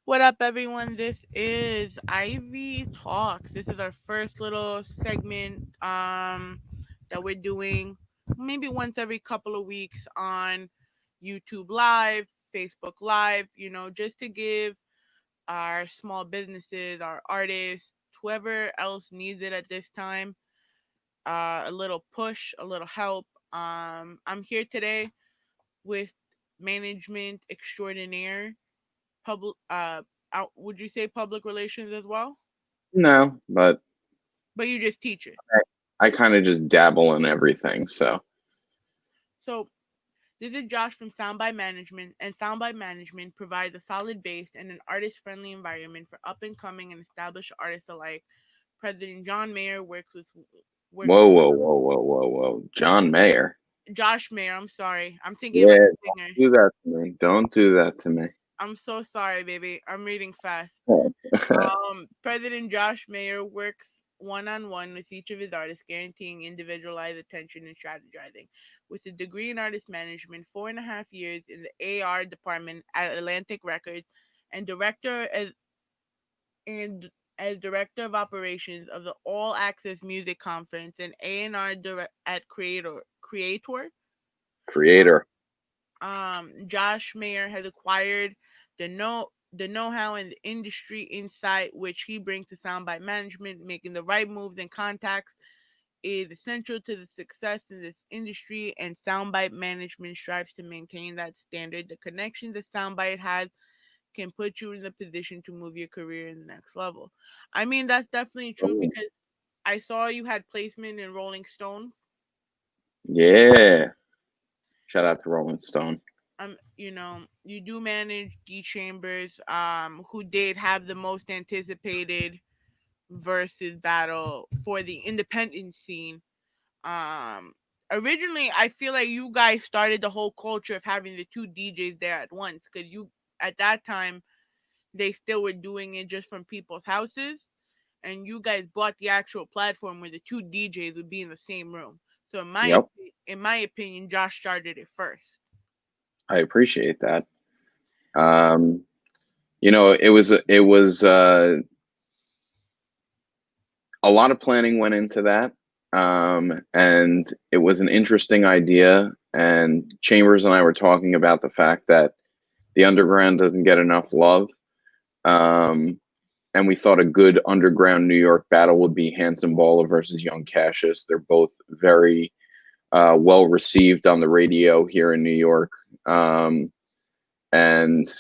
What up, everyone? This is Ivy Talks. This is our first little segment that we're doing maybe once every couple of weeks on YouTube Live, Facebook Live, just to give our small businesses, our artists, whoever else needs it at this time, a little push, a little help. I'm here today with management extraordinaire public would you say public relations as well? No, but But you just teach it. I kind of just dabble in everything. So, So this is Josh from Soundbyte Management, and Soundbyte Management provides a solid base and an artist-friendly environment for up-and-coming and established artists alike. President John Mayer works whoa, whoa, whoa, whoa, whoa, whoa. John Mayer. Josh Mayer. I'm sorry, I'm thinking about Yeah, the singer. don't do that to me. Don't do that to me. I'm so sorry, baby. I'm reading fast. Oh. President Josh Mayer works one on one with each of his artists, guaranteeing individualized attention and strategizing. With a degree in artist management, 4.5 years in the AR department at Atlantic Records, and and as director of operations of the All Access Music Conference and A&R at Creator. Creator. Josh Mayer has acquired the know-how and the industry insight which he brings to soundbite management. Making the right moves and contacts is essential to the success in this industry, and soundbite management strives to maintain that standard. The connections that soundbite has can put you in the position to move your career in the next level. I mean, that's definitely true Oh, because I saw you had placement in Rolling Stone. yeah. Shout out to Rolling Stone. You do manage D Chambers, who did have the most anticipated versus battle for the independent scene. Um, Originally, I feel like you guys started the whole culture of having the two DJs there at once because you at that time they still were doing it just from people's houses, and you guys bought the actual platform where the two DJs would be in the same room. So Yep. in my opinion, Josh started it first. I appreciate that. Um, it was a lot of planning went into that. And it was an interesting idea. And Chambers and I were talking about the fact that the underground doesn't get enough love. Um, and we thought a good underground New York battle would be Hanson Baller versus Young Cassius. They're both very well received on the radio here in New York. Um, and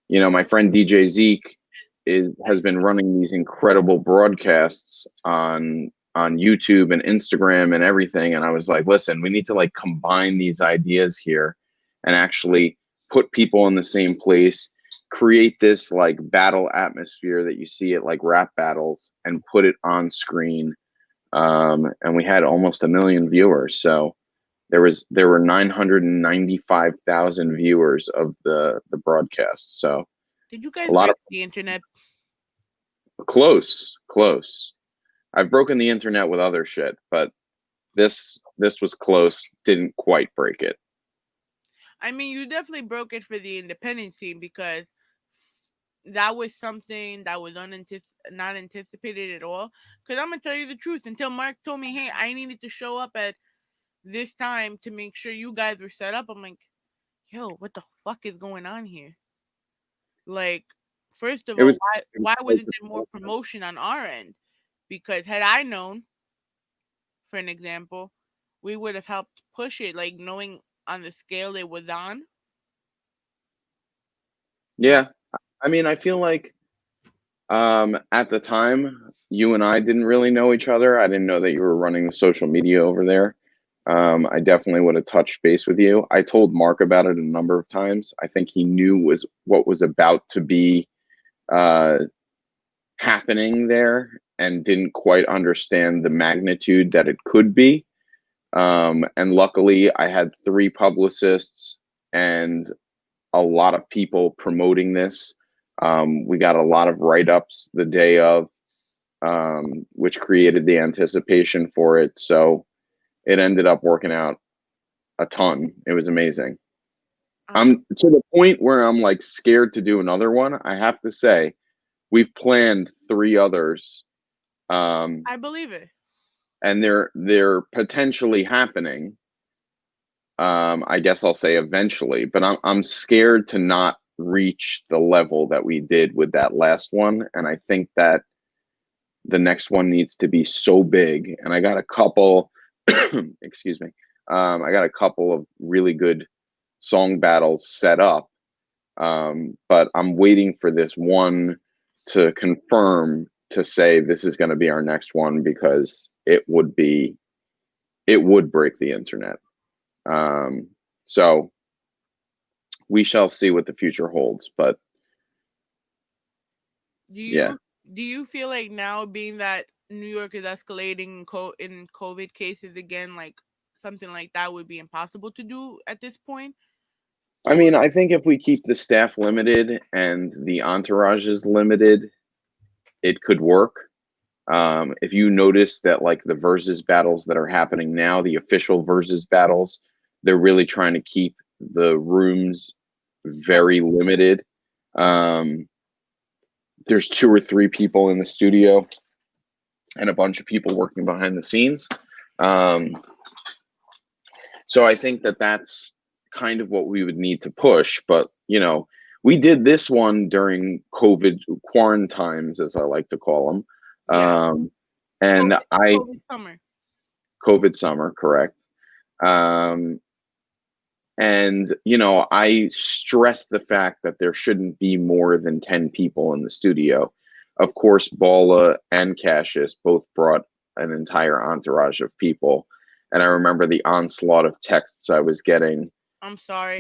my friend DJ Zeke has been running these incredible broadcasts on YouTube and Instagram and everything. And I was like, listen, we need to like combine these ideas here and actually put people in the same place, create this like battle atmosphere that you see at like rap battles and put it on screen. And we had almost 1 million viewers. So there were 995,000 viewers of the broadcast. So Did you guys a lot break of the internet? close. I've broken the internet with other shit, but this was close. Didn't quite break it. I mean, you definitely broke it for the independent scene because that was something that was not anticipated at all. Because I'm gonna tell you the truth. Until Mark told me, "Hey, I needed to show up at this time to make sure you guys were set up," I'm like, "Yo, what the fuck is going on here?" Like, first of It all, was. why wasn't there more promotion on our end? Because had I known, for an example, we would have helped push it, like knowing on the scale it was on. Like, Yeah, I mean, I feel like at the time you and I didn't really know each other. I didn't know that you were running the social media over there. I definitely would have touched base with you. I told Mark about it a number of times. I think he knew was what was about to be uh, happening there and didn't quite understand the magnitude that it could be. And luckily, I had three publicists and a lot of people promoting this. We got a lot of write ups the day of, which created the anticipation for it. So it ended up working out a ton. It was amazing. Um, I'm to the point where I'm like scared to do another one. I have to say, we've planned three others, um, I believe it. and they're potentially happening. I guess I'll say eventually, but I'm scared to not reach the level that we did with that last one, and I think that the next one needs to be so big. And I got a couple, excuse me, I got a couple of really good song battles set up, but I'm waiting for this one to confirm to say this is going to be our next one because it would break the internet. Um, so we shall see what the future holds. But Do yeah, you do you feel like now, being that New York is escalating in COVID cases again, like something like that would be impossible to do at this point? I Or mean, I think if we keep the staff limited and the entourage is limited, it could work. If you notice that, like the versus battles that are happening now, the official versus battles, they're really trying to keep the rooms so very limited. Um, there's two or three people in the studio and a bunch of people working behind the scenes. Um, so I think that that's kind of what we would need to push. But, you know, we did this one during COVID quarantines, as I like to call them. yeah, And I, COVID summer. COVID summer, correct. Um, and, you know, I stressed the fact that there shouldn't be more than 10 people in the studio. Of course, Bala and Cassius both brought an entire entourage of people. And I remember the onslaught of texts I was getting, I'm sorry.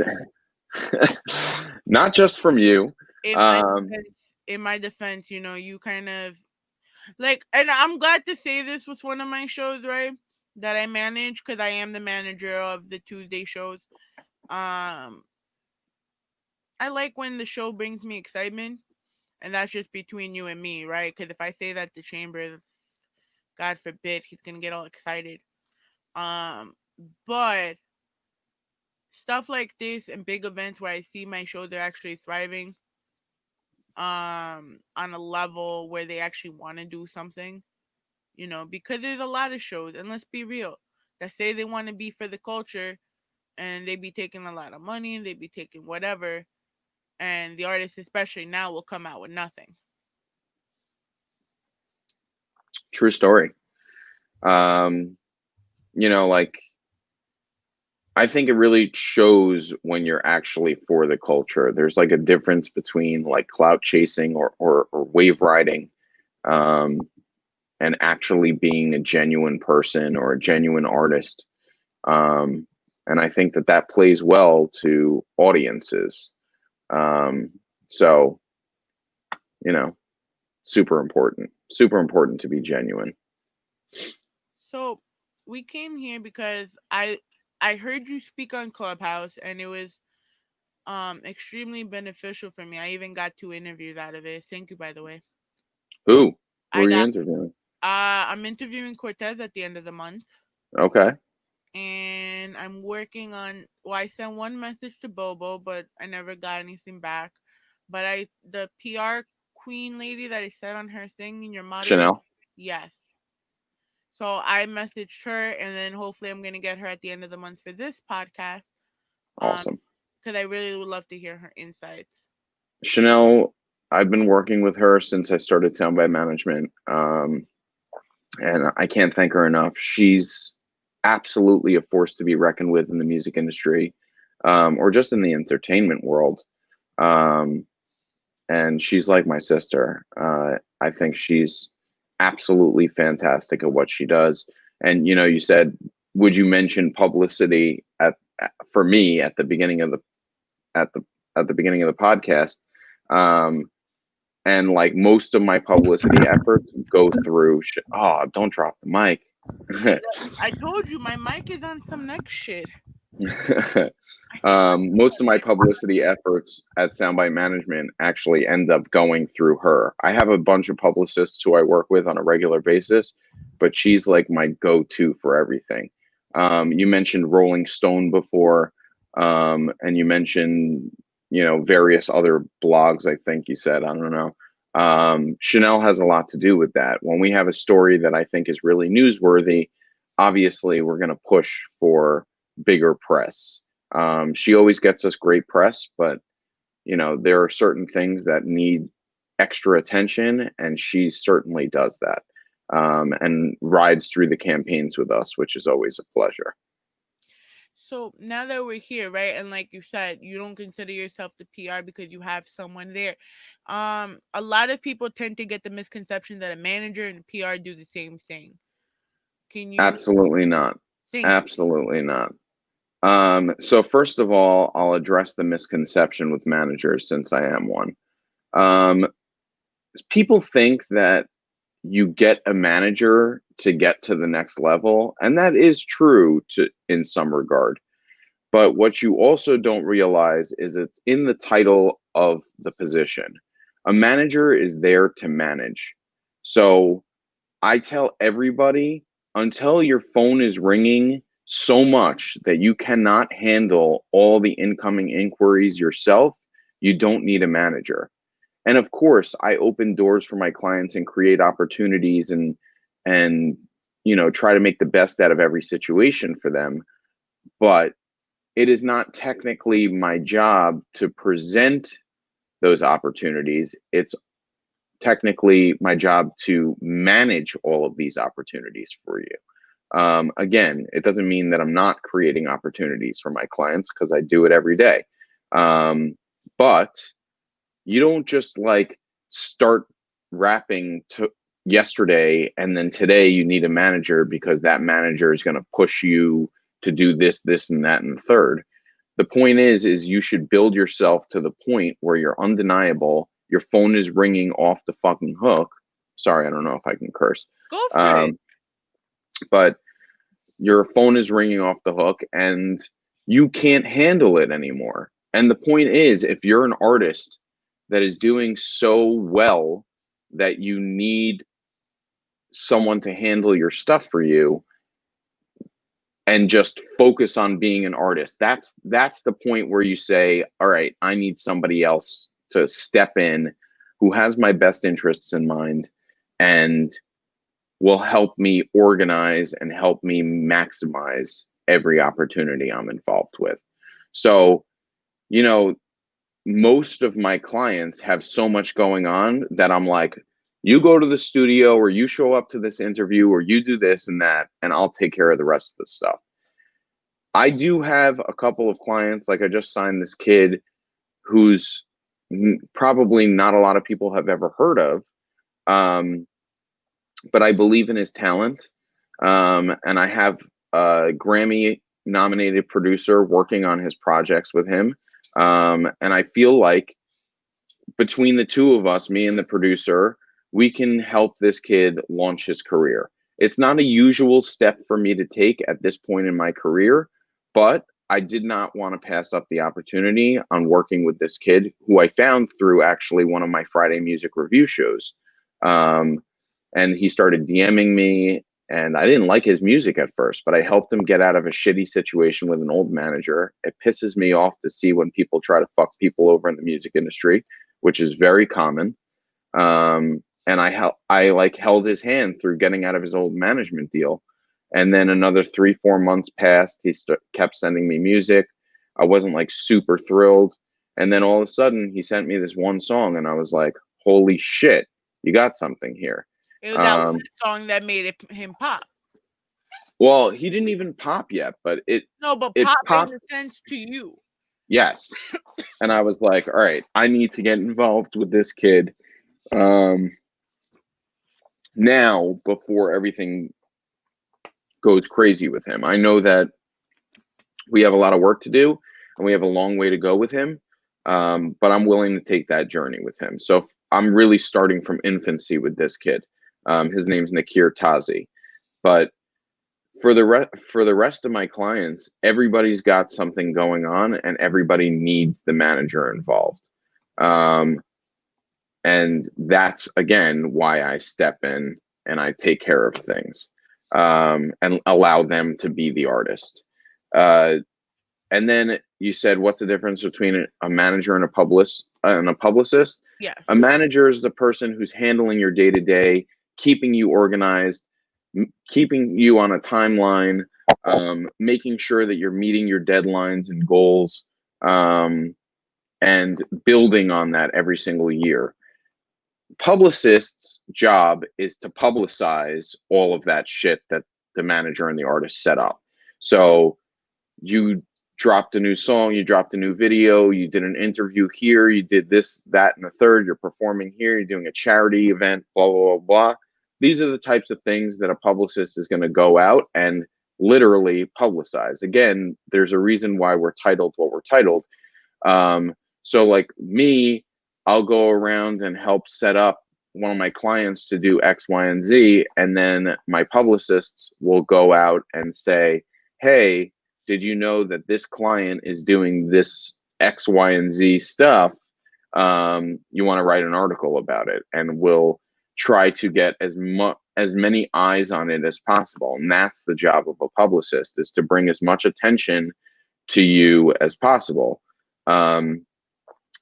not just from you. Um, In my defense, you kind of like, and I'm glad to say this was one of my shows, right? That I manage, because I am the manager of the Tuesday shows. Um, I like when the show brings me excitement, and that's just between you and me, right? Because if I say that to Chambers, God forbid, he's gonna get all excited. Um, but stuff like this and big events where I see my shows are actually thriving, on a level where they actually want to do something, because there's a lot of shows, and let's be real, that say they want to be for the culture, and they be taking a lot of money, they be taking whatever, and the artists, especially now, will come out with nothing. True story. Um, you know, like I think it really shows when you're actually for the culture. There's like a difference between like clout chasing or wave riding, um, and actually being a genuine person or a genuine artist. Um, and I think that that plays well to audiences. Um, so, you know, super important to be genuine. So we came here because I heard you speak on Clubhouse, and it was extremely beneficial for me. I even got 2 interviews out of it. Thank you, by the way. Who I are you got interviewing? I'm interviewing Cortez at the end of the month, Okay. and I'm working on. Well, I sent one message to Bobo, but I never got anything back. But the PR queen lady that I said on her thing in your moderator, Chanel. yes. So I messaged her, and then hopefully I'm gonna get her at the end of the month for this podcast. Um, Awesome. because I really would love to hear her insights. Chanel, I've been working with her since I started Soundbyte Management. And I can't thank her enough. She's absolutely a force to be reckoned with in the music industry, or just in the entertainment world. Um, and she's like my sister. I think she's absolutely fantastic at what she does. And you know, you said, would you mention publicity for me at the beginning of the at the at the beginning of the podcast? Um, and like most of my publicity efforts go through. Oh, don't drop the mic. I told you my mic is on some next shit. I forgot. Most of my publicity efforts at Soundbite Management actually end up going through her. I have a bunch of publicists who I work with on a regular basis, but she's like my go-to for everything. You mentioned Rolling Stone before. And you mentioned, various other blogs, I think you said, I don't know. Chanel has a lot to do with that. When we have a story that I think is really newsworthy, obviously we're going to push for bigger press. She always gets us great press, but there are certain things that need extra attention, and she certainly does that, and rides through the campaigns with us, which is always a pleasure. So now that we're here, right, and like you said, you don't consider yourself the PR because you have someone there. A lot of people tend to get the misconception that a manager and a PR do the same thing. Can you Absolutely not. think? Absolutely not. So first of all, I'll address the misconception with managers since I am one. Um, People think that you get a manager to get to the next level, and that is true to in some regard. But what you also don't realize is it's in the title of the position. A manager is there to manage. So I tell everybody, until your phone is ringing so much that you cannot handle all the incoming inquiries yourself, you don't need a manager. And of course, I open doors for my clients and create opportunities, and try to make the best out of every situation for them. But it is not technically my job to present those opportunities. It's technically my job to manage all of these opportunities for you. Again, it doesn't mean that I'm not creating opportunities for my clients, because I do it every day. But you don't just like start rapping to yesterday and then today you need a manager because that manager is going to push you to do this and that and the third. The point is you should build yourself to the point where you're undeniable. Your phone is ringing off the fucking hook. Sorry, I don't know if I can curse. Go for it. Um, but your phone is ringing off the hook and you can't handle it anymore. And the point is, if you're an artist that is doing so well that you need someone to handle your stuff for you and just focus on being an artist, that's the point where you say, all right, I need somebody else to step in who has my best interests in mind and will help me organize and help me maximize every opportunity I'm involved with. So, you know, most of my clients have so much going on that I'm like, you go to the studio or you show up to this interview or you do this and that, and I'll take care of the rest of the stuff. I do have a couple of clients, like I just signed this kid who's probably not a lot of people have ever heard of. Um, but I believe in his talent. And I have a Grammy nominated producer working on his projects with him. And I feel like between the two of us, me and the producer, we can help this kid launch his career. It's not a usual step for me to take at this point in my career, but I did not want to pass up the opportunity on working with this kid who I found through actually one of my Friday music review shows. Um, and he started DMing me, and I didn't like his music at first, but I helped him get out of a shitty situation with an old manager. It pisses me off to see when people try to fuck people over in the music industry, which is very common. And I like held his hand through getting out of his old management deal. And then another 3-4 months passed. He kept sending me music. I wasn't like super thrilled. And then all of a sudden he sent me this one song and I was like, holy shit, you got something here. It was that one Um, song that made him pop. well, he didn't even pop yet, but No, but it pop in popped. the sense to you. Yes. And I was like, all right, I need to get involved with this kid. Um, Now before everything goes crazy with him. I know that we have a lot of work to do and we have a long way to go with him, but I'm willing to take that journey with him. So I'm really starting from infancy with this kid. His name's Nakir Tazi. But for the rest of my clients, everybody's got something going on and everybody needs the manager involved. Um, and that's again why I step in and I take care of things, and allow them to be the artist. Uh, And then you said, what's the difference between a manager and a publicist? Yes. A manager is the person who's handling your day to day, keeping you organized, keeping you on a timeline, making sure that you're meeting your deadlines and goals, and building on that every single year. Publicist's job is to publicize all of that shit that the manager and the artist set up. So you dropped a new song, you dropped a new video, you did an interview here, you did this, that, and the third, you're performing here, you're doing a charity event, blah, blah, blah, blah. These are the types of things that a publicist is going to go out and literally publicize. Again, there's a reason why we're titled what we're titled. So like me, I'll go around and help set up one of my clients to do X, Y, and Z. And then my publicists will go out and say, hey, did you know that this client is doing this X, Y, and Z stuff? You want to write an article about it, and we'll try to get as many eyes on it as possible. And that's the job of a publicist, is to bring as much attention to you as possible.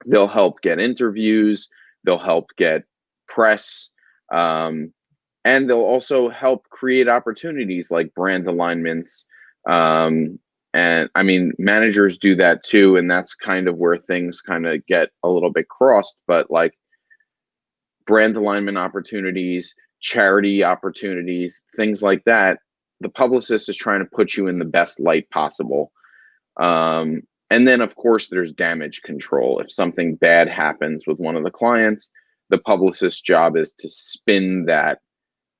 They'll help get interviews, they'll help get press, and they'll also help create opportunities like brand alignments. And I mean, managers do that too, and that's kind of where things kind of get a little bit crossed. But like brand alignment opportunities, charity opportunities, things like that, the publicist is trying to put you in the best light possible. And then, of course, there's damage control. If something bad happens with one of the clients, the publicist's job is to spin that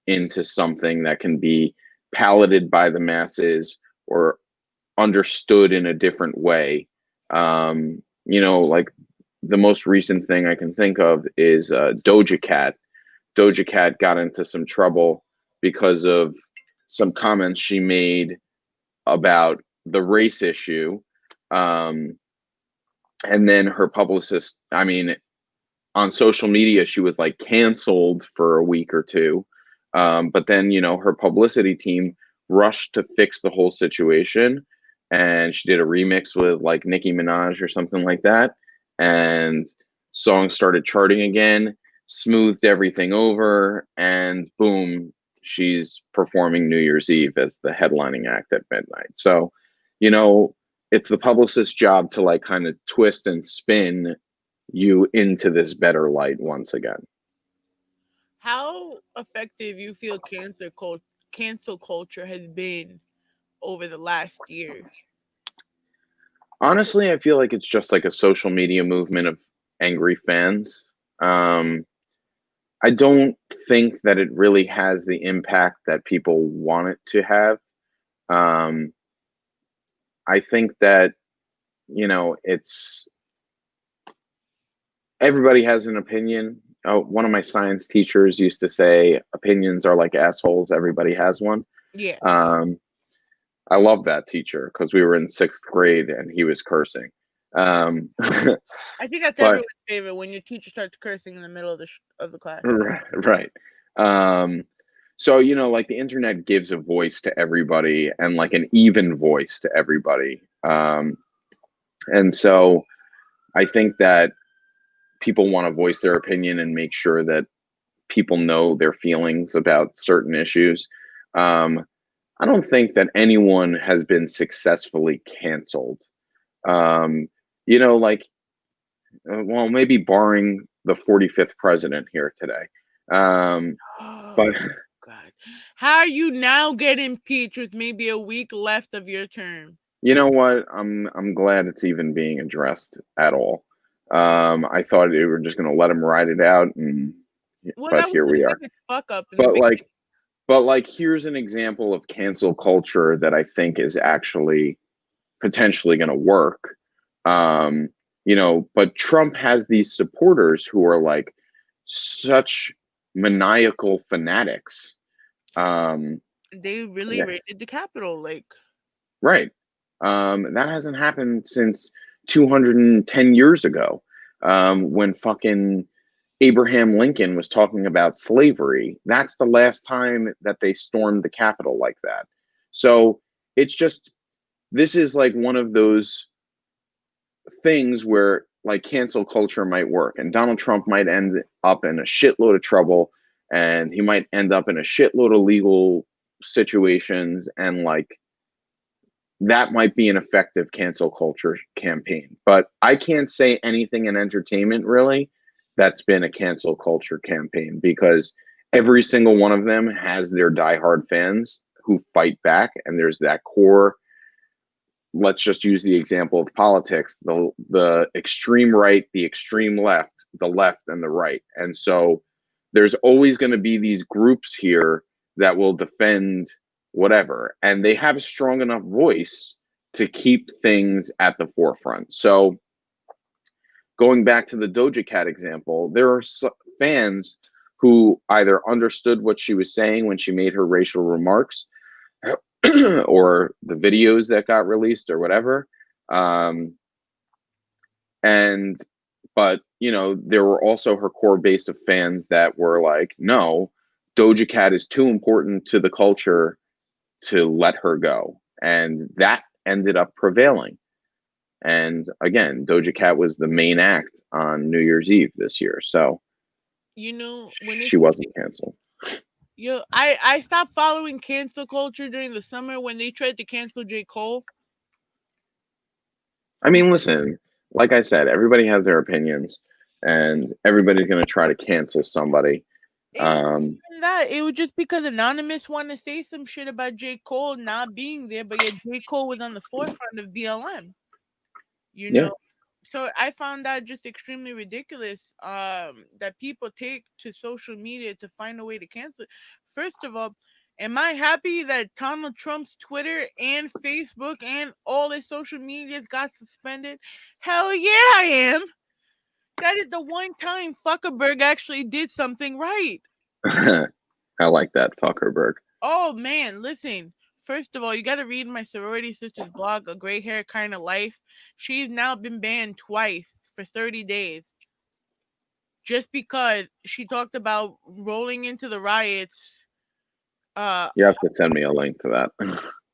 into something that can be palatable by the masses or understood in a different way. Like the most recent thing I can think of is Doja Cat. Doja Cat got into some trouble because of some comments she made about the race issue. And then her publicist, I mean, on social media, she was like canceled for a week or two. But then, her publicity team rushed to fix the whole situation. And she did a remix with like Nicki Minaj or something like that. And songs started charting again, smoothed everything over, and boom, she's performing New Year's Eve as the headlining act at midnight. So, it's the publicist's job to like kind of twist and spin you into this better light once again. How effective you feel cancel culture has been over the last year? Honestly, I feel like it's just like a social media movement of angry fans. I don't think that it really has the impact that people want it to have. I think that, it's everybody has an opinion. Oh, one of my science teachers used to say, opinions are like assholes. Everybody has one. Yeah. I love that teacher because we were in 6th grade and he was cursing. Um, I think that's but everyone's favorite when your teacher starts cursing in the middle of the class. right. So, like the internet gives a voice to everybody and like an even voice to everybody. And so I think that people want to voice their opinion and make sure that people know their feelings about certain issues. I don't think that anyone has been successfully canceled. Like, well, maybe barring the 45th president here today. But Oh God. How are you now get impeached with maybe a week left of your term? you know what? I'm glad it's even being addressed at all. I thought they were just going to let him ride it out, Well, but that was here the we are. biggest fuck up in the But beginning. like, here's an example of cancel culture that I think is actually potentially going to work. But Trump has these supporters who are like such maniacal fanatics. They really Yeah, raided the Capitol. Like, right. That hasn't happened since 210 years ago, when fucking Abraham Lincoln was talking about slavery. That's the last time that they stormed the Capitol like that. So it's just, this is like one of those things where like cancel culture might work, and Donald Trump might end up in a shitload of trouble, and he might end up in a shitload of legal situations, and like that might be an effective cancel culture campaign. But I can't say anything in entertainment really that's been a cancel culture campaign, because every single one of them has their diehard fans who fight back, and there's that core. Let's just use the example of politics: the extreme right, the extreme left, the left, and the right. And so there's always going to be these groups here that will defend whatever, and they have a strong enough voice to keep things at the forefront. So going back to the Doja Cat example, there are fans who either understood what she was saying when she made her racial remarks, or the videos that got released or whatever. Um, and, but, you know, there were also her core base of fans that were like, no, Doja Cat is too important to the culture to let her go. And that ended up prevailing. And again, Doja Cat was the main act on New Year's Eve this year. So when she it's wasn't canceled. I stopped following cancel culture during the summer when they tried to cancel J. Cole. I mean, listen, like I said, everybody has their opinions, and everybody's going to try to cancel somebody. It wasn't Um, even that. It was just because Anonymous wanted to say some shit about J. Cole not being there, but yet J. Cole was on the forefront of BLM. You yeah. know, so I found that just extremely ridiculous. That people take to social media to find a way to cancel it. First of all, am I happy that Donald Trump's Twitter and Facebook and all his social medias got suspended? Hell yeah, I am. That is the one time Fuckerberg actually did something right. I like that, Fuckerberg. Oh man, listen. First of all, you got to read my sorority sister's blog, A Gray Hair Kind of Life. She's now been banned twice for 30 days just because she talked about rolling into the riots. Uh, You have to send me a link to that.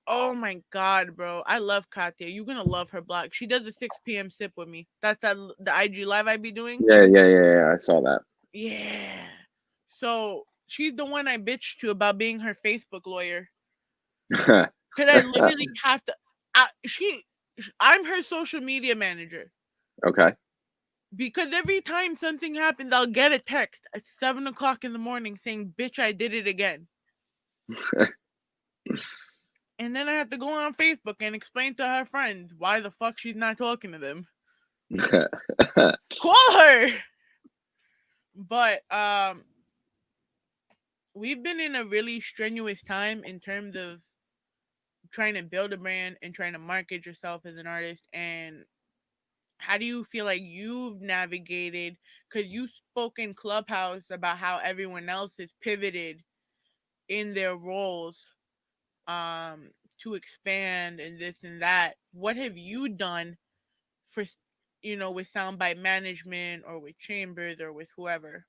oh my god, bro, I love Katya. You're gonna love her blog. She does a 6 p.m. sip with me. That's the IG live I be doing. Yeah. I saw that. Yeah. So she's the one I bitched to about being her Facebook lawyer. Cause I literally have to. I'm her social media manager. Okay. Because every time something happens, I'll get a text at 7 o'clock in the morning saying, "Bitch, I did it again." And then I have to go on Facebook and explain to her friends why the fuck she's not talking to them. Call her. But we've been in a really strenuous time in terms of trying to build a brand and trying to market yourself as an artist. And how do you feel like you've navigated, because you spoke in Clubhouse about how everyone else has pivoted in their roles um to expand and this and that. What have you done for, with Soundbyte Management or with Chambers or with whoever?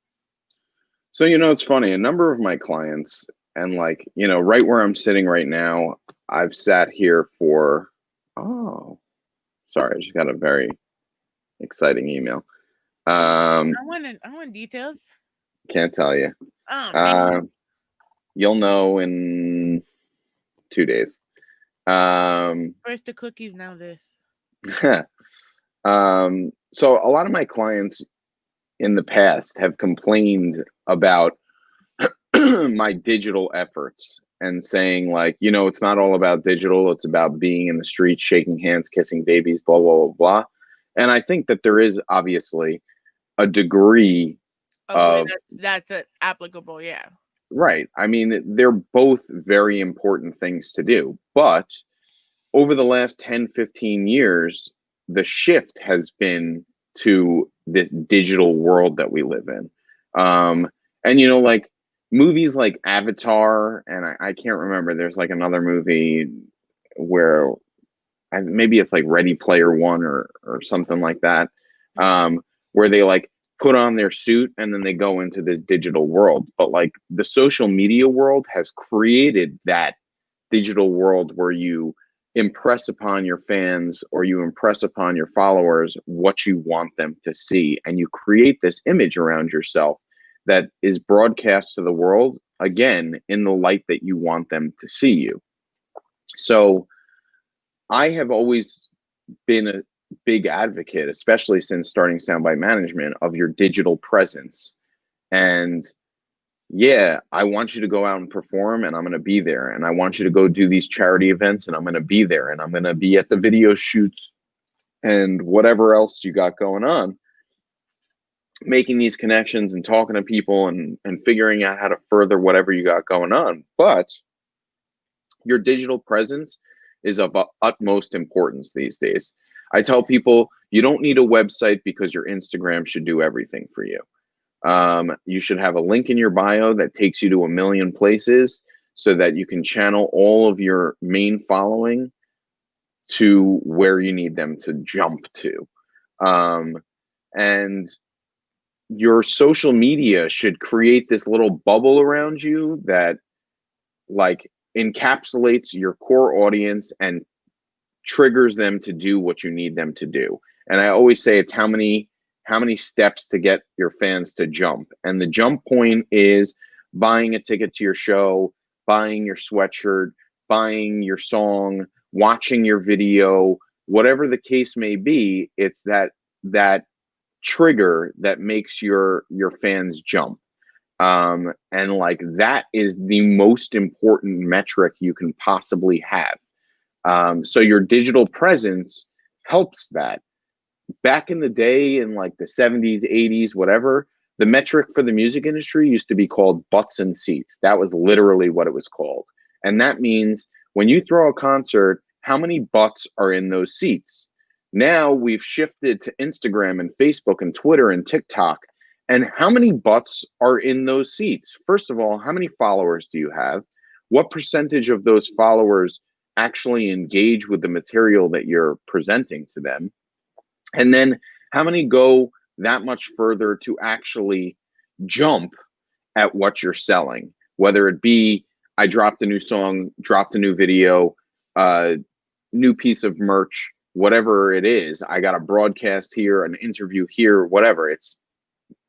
So, you know, it's funny. A number of my clients, and like, you know, right where I'm sitting right now, I've sat here for, oh, sorry, I just got a very exciting email. Um, I want details. can't tell you. Oh man. Uh, you'll know in 2 days. First the cookies, now this. So a lot of my clients in the past have complained about my digital efforts and saying like, you know, it's not all about digital, it's about being in the streets, shaking hands, kissing babies, blah blah blah blah. And I think that there is obviously a degree Of where of that's applicable, yeah. right. I mean, they're both very important things to do, but over the last 10, 15 years, the shift has been to this digital world that we live in. And, you know, like movies like Avatar, and I can't remember, there's like another movie where maybe it's like Ready Player One or something like that, where they like put on their suit and then they go into this digital world. But like the social media world has created that digital world where you impress upon your fans or you impress upon your followers what you want them to see. And you create this image around yourself that is broadcast to the world, again, in the light that you want them to see you. So I have always been a big advocate, especially since starting Soundbyte Management, of your digital presence. And yeah, I want you to go out and perform and I'm going to be there. And I want you to go do these charity events and I'm going to be there. And I'm going to be at the video shoots and whatever else you got going on, making these connections and talking to people and figuring out how to further whatever you got going on. But your digital presence is of utmost importance these days. I tell people you don't need a website because your Instagram should do everything for you. You should have a link in your bio that takes you to a million places so that you can channel all of your main following to where you need them to jump to. And your social media should create this little bubble around you that like encapsulates your core audience and triggers them to do what you need them to do. And I always say it's how many steps to get your fans to jump. And the jump point is buying a ticket to your show, buying your sweatshirt, buying your song, watching your video, whatever the case may be. It's that trigger that makes your fans jump. And like that is the most important metric you can possibly have. So your digital presence helps that. Back in the day, in like the 70s, 80s, whatever, the metric for the music industry used to be called butts and seats. That was literally what it was called. And that means when you throw a concert, how many butts are in those seats? Now we've shifted to Instagram and Facebook and Twitter and TikTok. And how many butts are in those seats? First of all, how many followers do you have? What percentage of those followers actually engage with the material that you're presenting to them? And then how many go that much further to actually jump at what you're selling? Whether it be, I dropped a new song, dropped a new video, new piece of merch, whatever it is, I got a broadcast here, an interview here, whatever. It's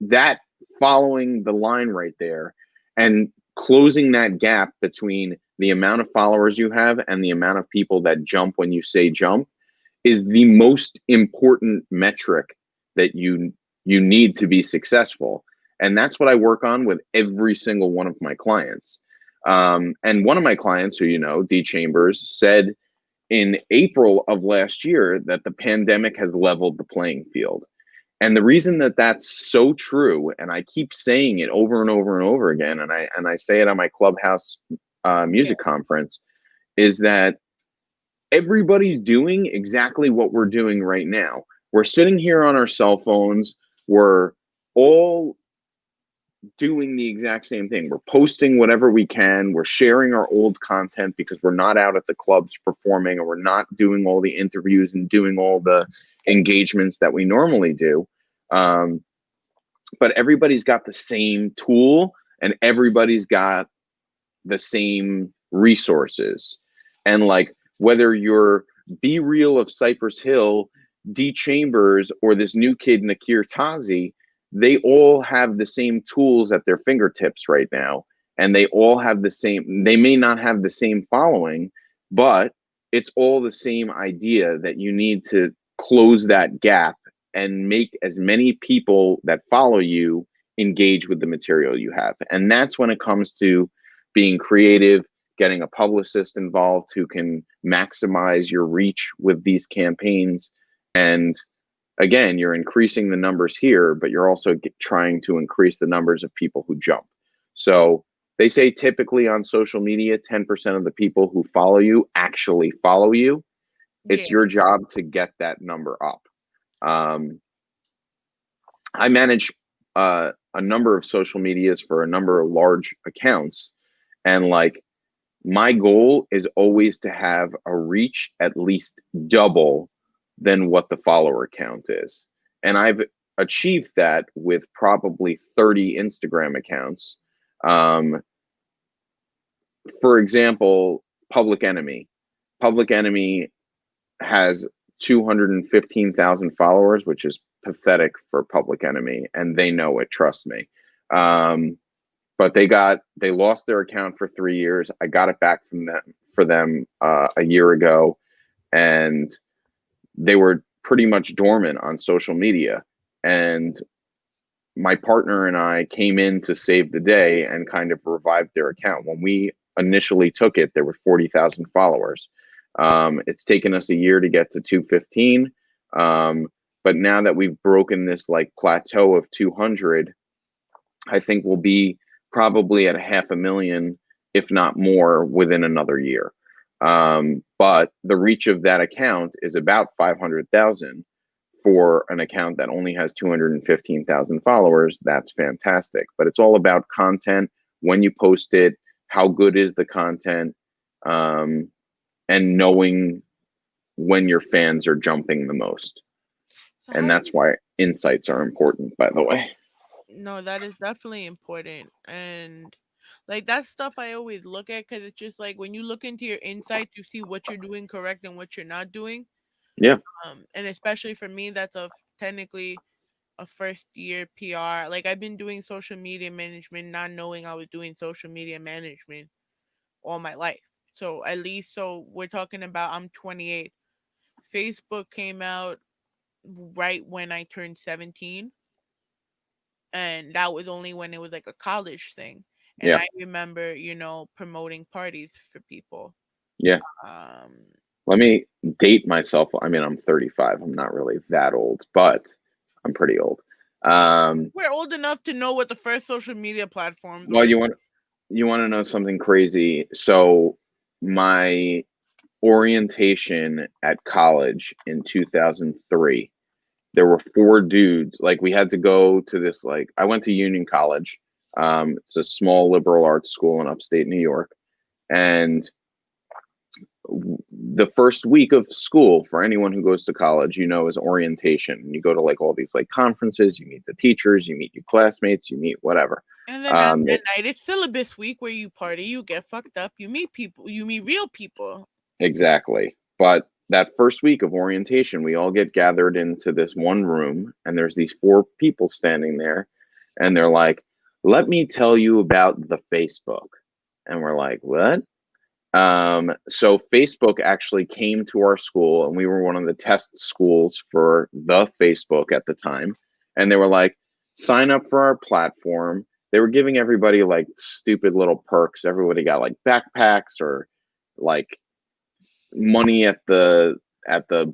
that following the line right there and closing that gap between the amount of followers you have and the amount of people that jump when you say jump is the most important metric that you need to be successful. And that's what I work on with every single one of my clients. And one of my clients, who you know, D Chambers, said in April of last year that the pandemic has leveled the playing field. And the reason that that's so true, and I keep saying it over and over and over again, and I say it on my ClubHouse music conference, is that everybody's doing exactly what we're doing right now. We're sitting here on our cell phones. We're all doing the exact same thing. We're posting whatever we can. We're sharing our old content because we're not out at the clubs performing, or we're not doing all the interviews and doing all the engagements that we normally do. But everybody's got the same tool and everybody's got the same resources. And like, whether you're Be Real of Cypress Hill, D Chambers, or this new kid, Nakir Tazi, they all have the same tools at their fingertips right now. And they all have the same, they may not have the same following, but it's all the same idea that you need to close that gap and make as many people that follow you engage with the material you have. And that's when it comes to being creative, getting a publicist involved who can maximize your reach with these campaigns. And again, you're increasing the numbers here, but you're also trying to increase the numbers of people who jump. So they say typically on social media, 10% of the people who follow you actually follow you. It's Yeah. your job to get that number up. I manage a number of social medias for a number of large accounts. And like, my goal is always to have a reach at least double than what the follower count is. And I've achieved that with probably 30 Instagram accounts. For example, Public Enemy. Public Enemy has 215,000 followers, which is pathetic for Public Enemy, and they know it. Trust me. But they lost their account for 3 years. I got it back from them for them a year ago, and they were pretty much dormant on social media. And my partner and I came in to save the day and kind of revived their account. When we initially took it, there were 40,000 followers. It's taken us a year to get to 215. But now that we've broken this like plateau of 200, I think we'll be probably at 500,000, if not more, within another year. But the reach of that account is about 500,000 for an account that only has 215,000 followers. That's fantastic. But it's all about content, when you post it, how good is the content, and knowing when your fans are jumping the most. So And that's why insights are important, by the way. no, that is definitely important. And like that's stuff I always look at because it's just like when you look into your insights, you see what you're doing correct and what you're not doing. Yeah. And especially for me, that's technically a first year PR. Like I've been doing social media management, not knowing I was doing social media management all my life. So at least, so we're talking about I'm 28. Facebook came out right when I turned 17, and that was only when it was like a college thing. And Yeah. I remember, promoting parties for people. Yeah. Um, Let me date myself. I mean, I'm 35. I'm not really that old, but I'm pretty old. we're old enough to know what the first social media platforms Well, were. you want to know something crazy? So my orientation at college in 2003, there were four dudes. Like we had to go to this. Like I went to Union College. It's a small liberal arts school in upstate New York, and the first week of school for anyone who goes to college, is orientation. You go to like all these like conferences, you meet the teachers, you meet your classmates, you meet whatever. And then at It, night, it's syllabus week where you party, you get fucked up, you meet people, you meet real people. exactly. But that first week of orientation, we all get gathered into this one room, and there's these four people standing there, and they're like, "Let me tell you about the Facebook." And we're like, "What?" So Facebook actually came to our school, and we were one of the test schools for the Facebook at the time. And they were like, sign up for our platform. They were giving everybody like stupid little perks. Everybody got like backpacks or like money at the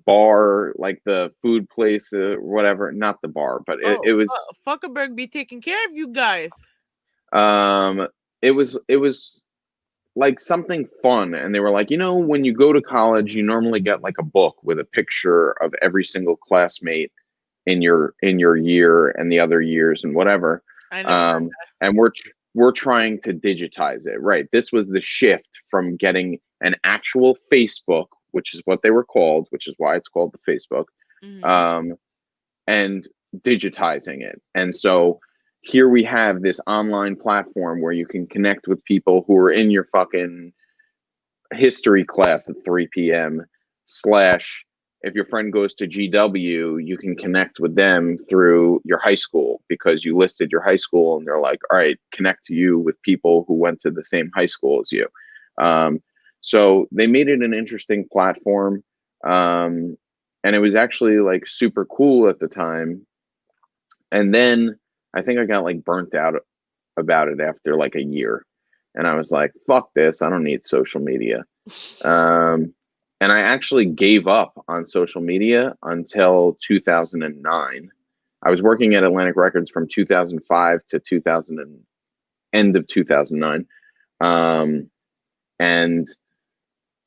bar, like the food place, whatever. Not the bar, but it, Oh, it was Fuckerberg be taking care of you guys. um it was like something fun. And they were like, when you go to college, you normally get like a book with a picture of every single classmate in your year and the other years and whatever. I never heard um and we're trying to digitize it, right? This was the shift from getting an actual Facebook, which is what they were called, which is why it's called the Facebook, that. um and digitizing it. And so here we have this online platform where you can connect with people who are in your fucking history class at 3 p.m. slash if your friend goes to GW, you can connect with them through your high school because you listed your high school, and they're like, all right, connect to you with people who went to the same high school as you. Um, so they made it an interesting platform. And it was actually like super cool at the time. And then I think I got like burnt out about it after like a year. And I was like, fuck this. I don't need social media. Um, and I actually gave up on social media until 2009. I was working at Atlantic Records from 2005 to 2000 and end of 2009. And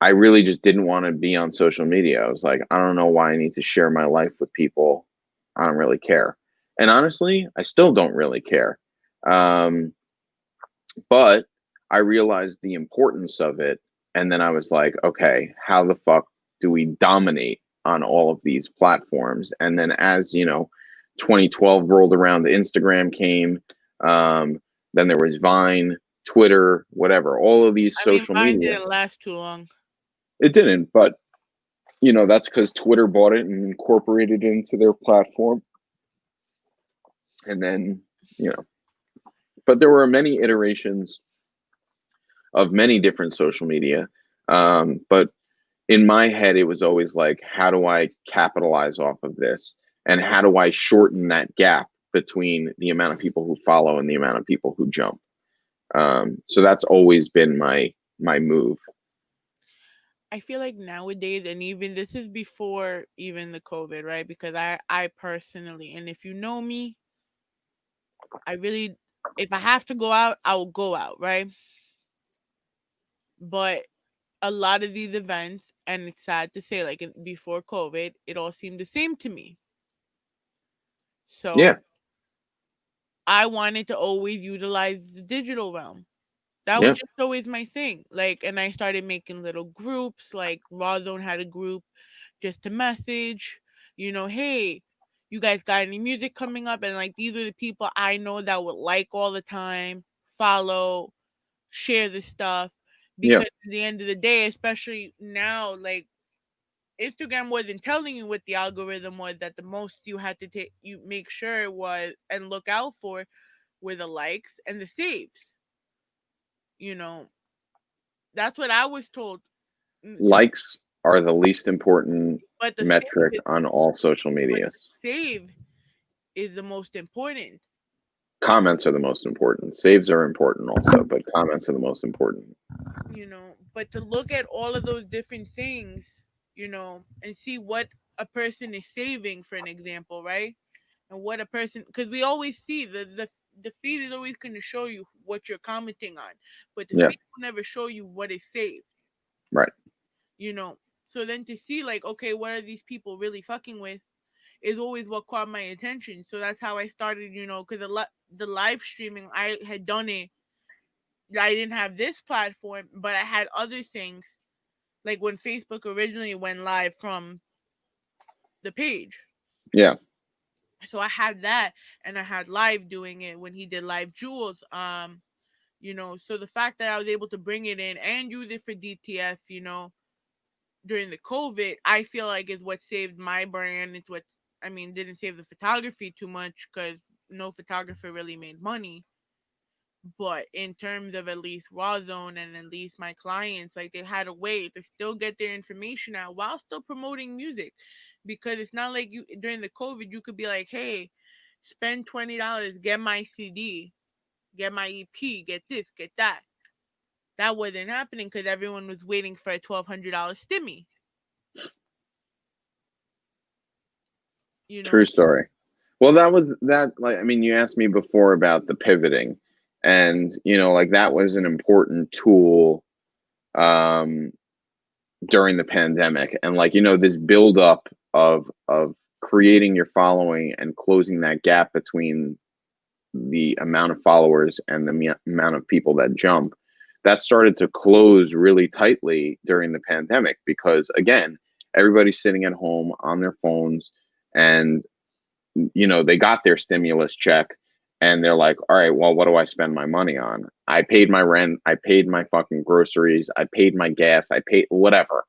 I really just didn't want to be on social media. I was like, I don't know why I need to share my life with people. I don't really care. And honestly, I still don't really care. Um, but I realized the importance of it. And then I was like, okay, how the fuck do we dominate on all of these platforms? And then as 2012 rolled around, the Instagram came. Then there was Vine, Twitter, whatever, all of these I mean, social mine media. didn't last too long. It didn't, but that's because Twitter bought it and incorporated it into their platform. And then, you know, but there were many iterations of many different social media. But in my head, it was always like, how do I capitalize off of this? And how do I shorten that gap between the amount of people who follow and the amount of people who jump? So that's always been my move. I feel like nowadays, and even this is before even the COVID, right? Because I personally, and if you know me, I really, if I have to go out, I will go out, right? But a lot of these events, and it's sad to say, like before COVID, it all seemed the same to me. Yeah, So I wanted to always utilize the digital realm. That was yeah, just always my thing. Like, and I started making little groups. Like, Raw Zone had a group just to message, hey, you guys got any music coming up? And like, these are the people I know that would like all the time, follow, share the stuff. yeah. Because at the end of the day, especially now, like, Instagram wasn't telling you what the algorithm was, that the most you had to take, you make sure it was and look out for were the likes and the saves. You know, that's what I was told. So, Likes are the least important but the save, metric on all social but media. the save is the most important. Comments are the most important. Saves are important also, but comments are the most important. But to look at all of those different things, and see what a person is saving, for an example, right? And what a person, because we always see the feed is always going to show you what you're commenting on, but the Yeah, feed will never show you what is saved. right. you know so then to see, like, okay, what are these people really fucking with, is always what caught my attention. So that's how I started, because the live streaming, I had done it. I didn't have this platform, but I had other things, like when Facebook originally went live from the page. Yeah, So I had that, and I had live doing it when he did live jewels. So the fact that I was able to bring it in and use it for DTF, during the COVID, I feel like is what saved my brand. It's what, I mean, didn't save the photography too much because no photographer really made money. But in terms of at least Raw Zone and at least my clients, like, they had a way to still get their information out while still promoting music. Because it's not like you, during the COVID, you could be like, hey, spend $20, get my CD, get my EP, get this, get that. That wasn't happening because everyone was waiting for a $1,200 stimmy. You true know, story. Well, that was that. Like, I mean, you asked me before about the pivoting, and like that was an important tool um, during the pandemic, and like this build up of creating your following and closing that gap between the amount of followers and the amount of people that jump, that started to close really tightly during the pandemic because, again, everybody's sitting at home on their phones, and they got their stimulus check, and they're like, all right, well, what do I spend my money on? I paid my rent, I paid my fucking groceries, I paid my gas, I paid whatever.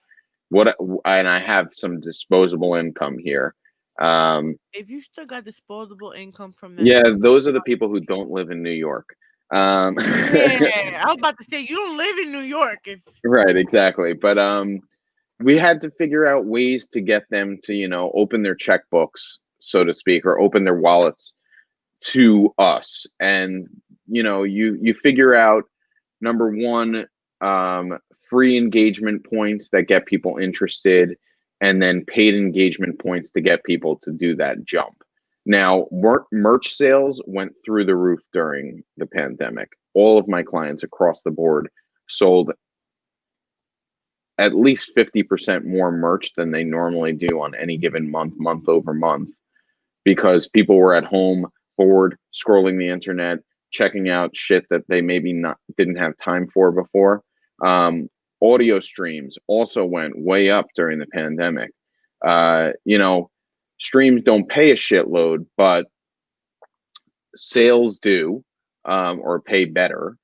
And I have some disposable income here. if you still got disposable income from that, Yeah, those are the people who don't live in New York. Um, yeah, I was about to say you don't live in New York. If right, exactly. But we had to figure out ways to get them to, open their checkbooks, so to speak, or open their wallets to us. And you figure out, number one, free engagement points that get people interested, and then paid engagement points to get people to do that jump. Now, merch sales went through the roof during the pandemic. All of my clients across the board sold at least 50% more merch than they normally do on any given month, month over month, because people were at home, bored, scrolling the internet, checking out shit that they maybe not didn't have time for before. Audio streams also went way up during the pandemic. Streams don't pay a shitload, but sales do, or pay better.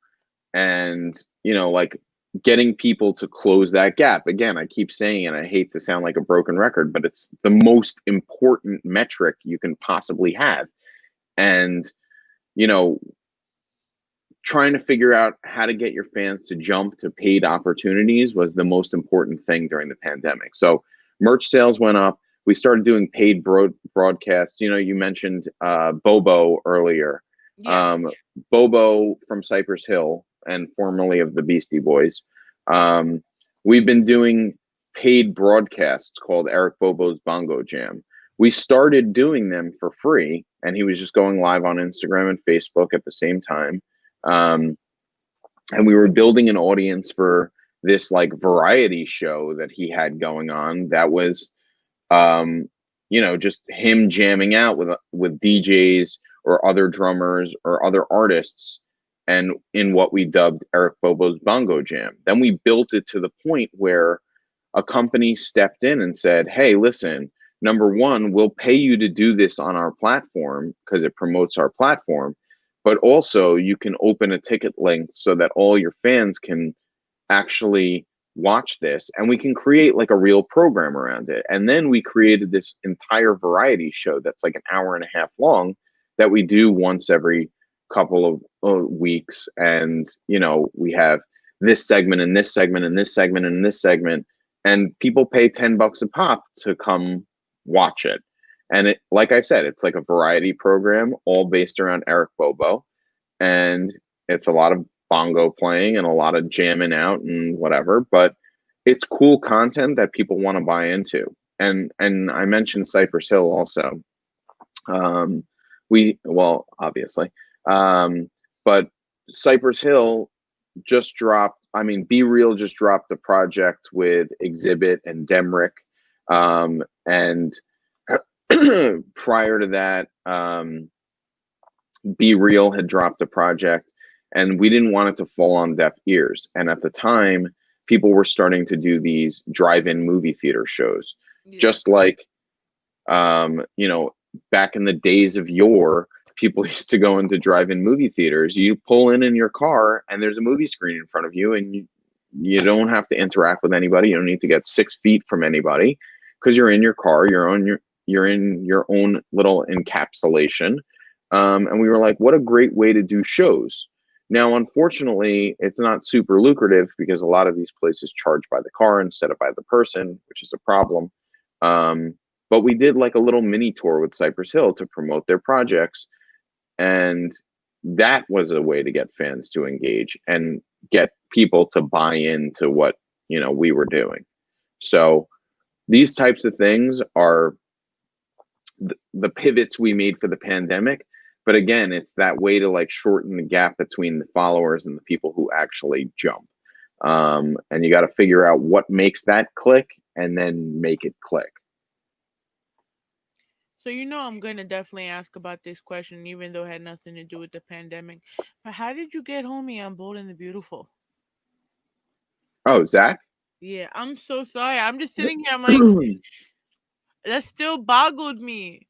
And like getting people to close that gap. Again, I keep saying, and I hate to sound like a broken record, but it's the most important metric you can possibly have. And, you know, trying to figure out how to get your fans to jump to paid opportunities was the most important thing during the pandemic. So merch sales went up. We started doing paid broadcasts. You know, you mentioned Bobo earlier. Yeah. Bobo from Cypress Hill and formerly of the Beastie Boys. We've been doing paid broadcasts called Eric Bobo's Bongo Jam. We started doing them for free, and he was just going live on Instagram and Facebook at the same time. Um, and we were building an audience for this like variety show that he had going on that was you know, just him jamming out with DJs or other drummers or other artists, and in what we dubbed Eric Bobo's Bongo Jam. Then we built it to the point where a company stepped in and said, hey, listen, number one, we'll pay you to do this on our platform because it promotes our platform, but also you can open a ticket link so that all your fans can actually watch this, and we can create like a real program around it. And then we created this entire variety show that's like an hour and a half long that we do once every couple of weeks. And you know, we have this segment and this segment and this segment and this segment, and people pay $10 a pop to come watch it. And it, like I said, it's like a variety program all based around Eric Bobo, and it's a lot of bongo playing and a lot of jamming out and whatever, but it's cool content that people want to buy into. And I mentioned Cypress Hill also. We well, obviously, but Cypress Hill just dropped. I mean, Be Real just dropped a project with Exhibit and Demrick, and prior to that, Be Real had dropped a project, and we didn't want it to fall on deaf ears. And at the time, people were starting to do these drive-in movie theater shows, Yeah. just like you know, back in the days of yore, people used to go into drive-in movie theaters. You pull in your car, and there's a movie screen in front of you, and you don't have to interact with anybody. You don't need to get 6 feet from anybody because you're in your car. You're in your own little encapsulation. And we were like, what a great way to do shows. Now, unfortunately, it's not super lucrative because a lot of these places charge by the car instead of by the person, which is a problem. But we did like a little mini tour with Cypress Hill to promote their projects. And that was a way to get fans to engage and get people to buy into what, you know, we were doing. So these types of things are the pivots we made for the pandemic. But again, it's that way to like shorten the gap between the followers and the people who actually jump. And you got to figure out what makes that click and then make it click. So you know I'm gonna definitely ask about this question, even though it had nothing to do with the pandemic. But how did you get homie on Bold and the Beautiful? Oh, Zach? Yeah, I'm so sorry. I'm just sitting here. I'm like, that still boggled me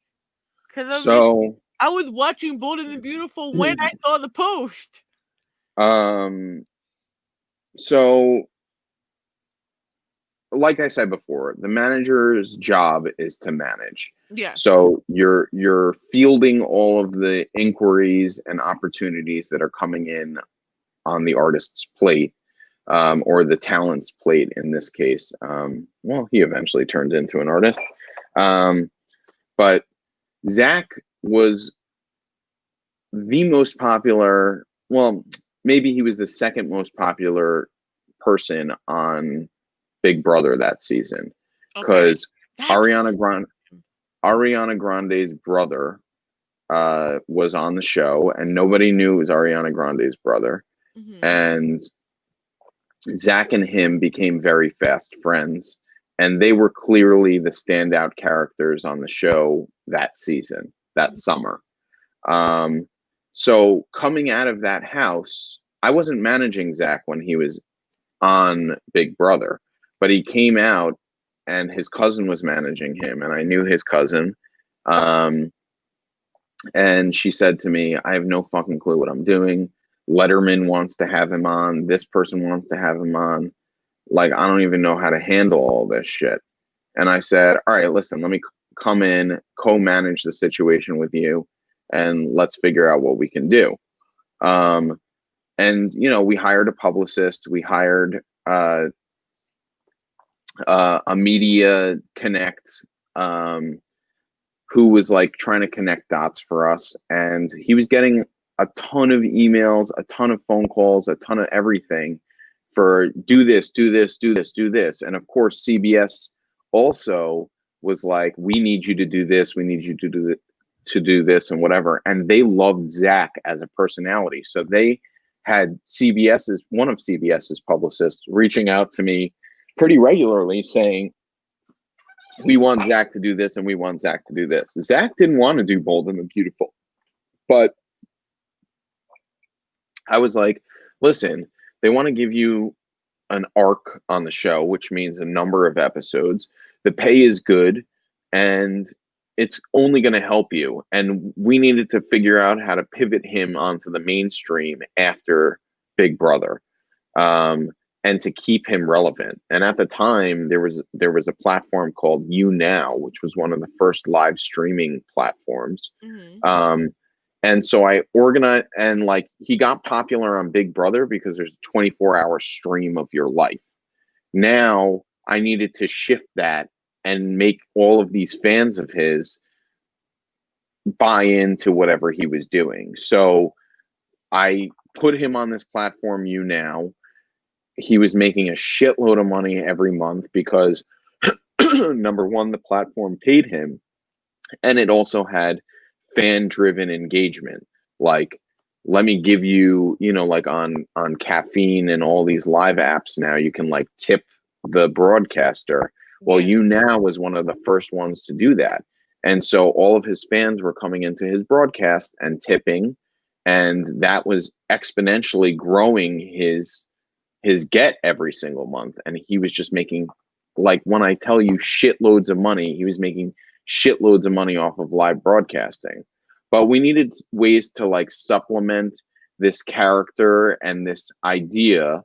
because So, I was watching Bold and the Beautiful when I saw the post. um, so like I said before, the manager's job is to manage. Yeah. So you're fielding all of the inquiries and opportunities that are coming in on the artist's plate, or the talent's plate in this case. Well, he eventually turned into an artist, but Zach was the most popular. Well, maybe he was the second most popular person on Big Brother that season, Okay. because That's Ariana Grande Ariana Grande's brother was on the show, and nobody knew it was Ariana Grande's brother. mm-hmm. And Zach and him became very fast friends, and they were clearly the standout characters on the show that season, that summer. Um, so coming out of that house, I wasn't managing Zach when he was on Big Brother, but he came out and his cousin was managing him, and I knew his cousin. Um, and she said to me, I have no fucking clue what I'm doing. Letterman wants to have him on. This person wants to have him on. Like, I don't even know how to handle all this shit. And I said, all right, listen, let me come in, co-manage the situation with you, and let's figure out what we can do. And we hired a publicist. We hired a media connect, who was like trying to connect dots for us, and he was getting a ton of emails, a ton of phone calls, a ton of everything for do this, do this, do this, do this. And of course, CBS also was like, we need you to do this, we need you to do this and whatever. And they loved Zach as a personality. So they had one of CBS's publicists reaching out to me pretty regularly saying, we want Zach to do this and we want Zach to do this. Zach didn't want to do Bold and the Beautiful, but I was like, listen, they want to give you an arc on the show, which means a number of episodes. The pay is good and it's only going to help you. And we needed to figure out how to pivot him onto the mainstream after Big Brother. And to keep him relevant. And at the time, there was a platform called YouNow, which was one of the first live streaming platforms. Mm-hmm. And so I organized, and like he got popular on Big Brother because there's a 24-hour stream of your life. Now I needed to shift that and make all of these fans of his buy into whatever he was doing. So I put him on this platform, YouNow. He was making a shitload of money every month because number one, the platform paid him, and it also had fan driven engagement. Like, let me give you, like on Caffeine and all these live apps now, you can like tip the broadcaster. Well, Yeah. YouNow was one of the first ones to do that. And so all of his fans were coming into his broadcast and tipping, and that was exponentially growing his get every single month. And he was just making, like, when I tell you shitloads of money, he was making shitloads of money off of live broadcasting. But we needed ways to like supplement this character and this idea.